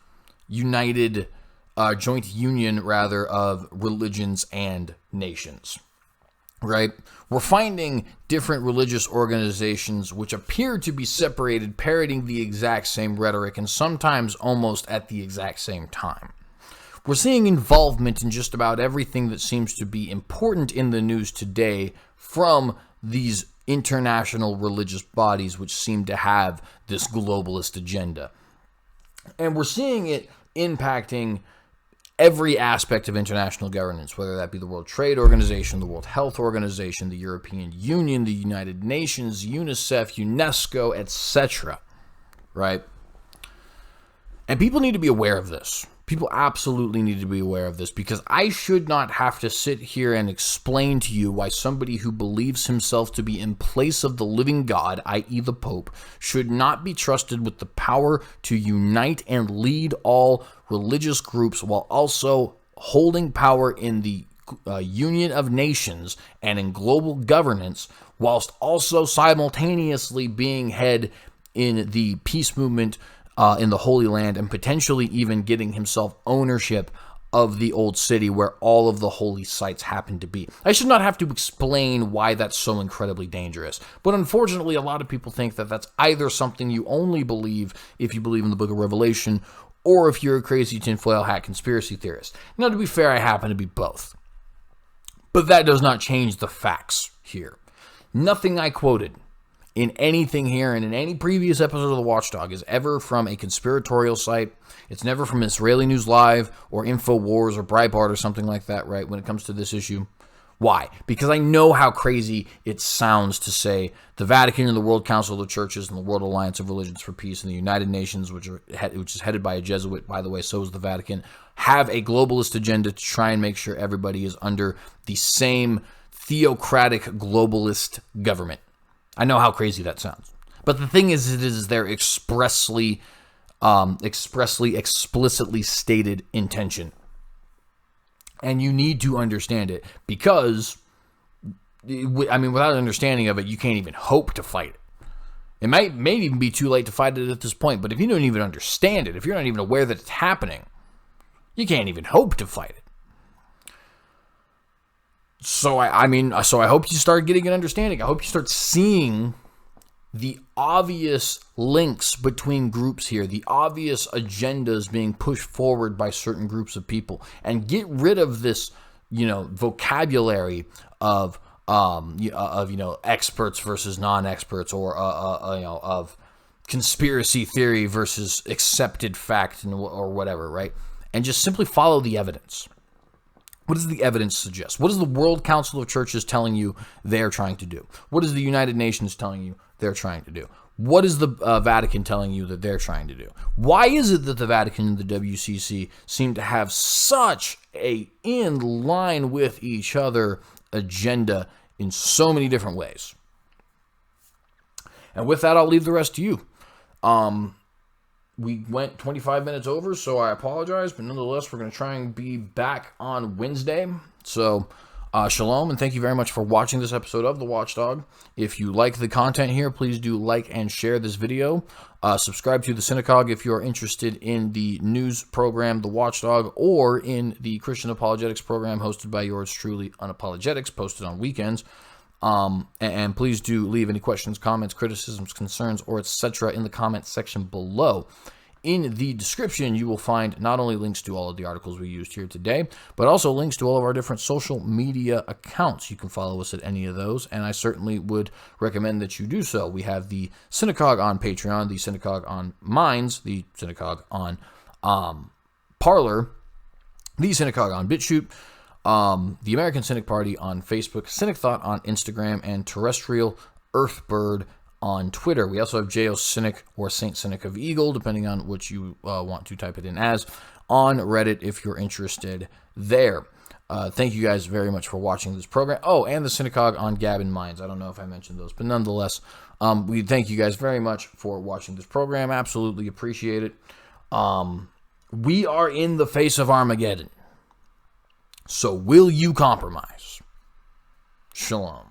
union of religions and nations, right? We're finding different religious organizations which appear to be separated, parroting the exact same rhetoric and sometimes almost at the exact same time. We're seeing involvement in just about everything that seems to be important in the news today from these international religious bodies which seem to have this globalist agenda. And we're seeing it impacting every aspect of international governance, whether that be the World Trade Organization, the World Health Organization, the European Union, the United Nations, UNICEF, UNESCO, etc. Right? And people need to be aware of this. People absolutely need to be aware of this, because I should not have to sit here and explain to you why somebody who believes himself to be in place of the living God, i.e. the Pope, should not be trusted with the power to unite and lead all religious groups while also holding power in the Union of Nations and in global governance, whilst also simultaneously being head in the peace movement in the Holy Land, and potentially even getting himself ownership of the old city where all of the holy sites happen to be. I should not have to explain why that's so incredibly dangerous, but unfortunately a lot of people think that that's either something you only believe if you believe in the Book of Revelation, or if you're a crazy tinfoil hat conspiracy theorist. Now, to be fair, I happen to be both. But that does not change the facts here. Nothing I quoted in anything here and in any previous episode of the Watchdog is ever from a conspiratorial site. It's never from Israeli News Live or InfoWars or Breitbart or something like that, right, when it comes to this issue. Why? Because I know how crazy it sounds to say the Vatican and the World Council of the Churches and the World Alliance of Religions for Peace and the United Nations, which is headed by a Jesuit, by the way, so is the Vatican, have a globalist agenda to try and make sure everybody is under the same theocratic globalist government. I know how crazy that sounds. But the thing is, it is their explicitly stated intention. And you need to understand it because, without understanding of it, you can't even hope to fight it. It may even be too late to fight it at this point, but if you don't even understand it, if you're not even aware that it's happening, you can't even hope to fight it. So I hope you start getting an understanding. I hope you start seeing the obvious links between groups here, the obvious agendas being pushed forward by certain groups of people, and get rid of this, vocabulary of experts versus non-experts, or of conspiracy theory versus accepted fact, or whatever, right? And just simply follow the evidence. What does the evidence suggest? What is the World Council of Churches telling you they're trying to do? What is the United Nations telling you they're trying to do? What is the Vatican telling you that they're trying to do? Why is it that the Vatican and the WCC seem to have such a in line with each other agenda in so many different ways? And with that, I'll leave the rest to you. We went 25 minutes over, so I apologize, but nonetheless, we're going to try and be back on Wednesday. So, shalom, and thank you very much for watching this episode of The Watchdog. If you like the content here, please do like and share this video. Subscribe to TheCynicogue if you're interested in the news program, The Watchdog, or in the Christian Apologetics program hosted by yours truly, Unapologetics, posted on weekends. And please do leave any questions, comments, criticisms, concerns, or etc. in the comments section below. In the description, you will find not only links to all of the articles we used here today, but also links to all of our different social media accounts. You can follow us at any of those, and I certainly would recommend that you do so. We have the TheCynicogue on Patreon, the TheCynicogue on Minds, the TheCynicogue on Parler, the TheCynicogue on BitChute, the American Cynic Party on Facebook, Cynic Thought on Instagram, and Terrestrial Earthbird on Twitter. We also have J.O. Cynic or Saint Cynic of Eagle, depending on what you want to type it in as, on Reddit if you're interested there. Thank you guys very much for watching this program. Oh, and the TheCynicogue on Gab and Minds. I don't know if I mentioned those, but nonetheless, we thank you guys very much for watching this program. Absolutely appreciate it. We are in the face of Armageddon. So will you compromise? Shalom.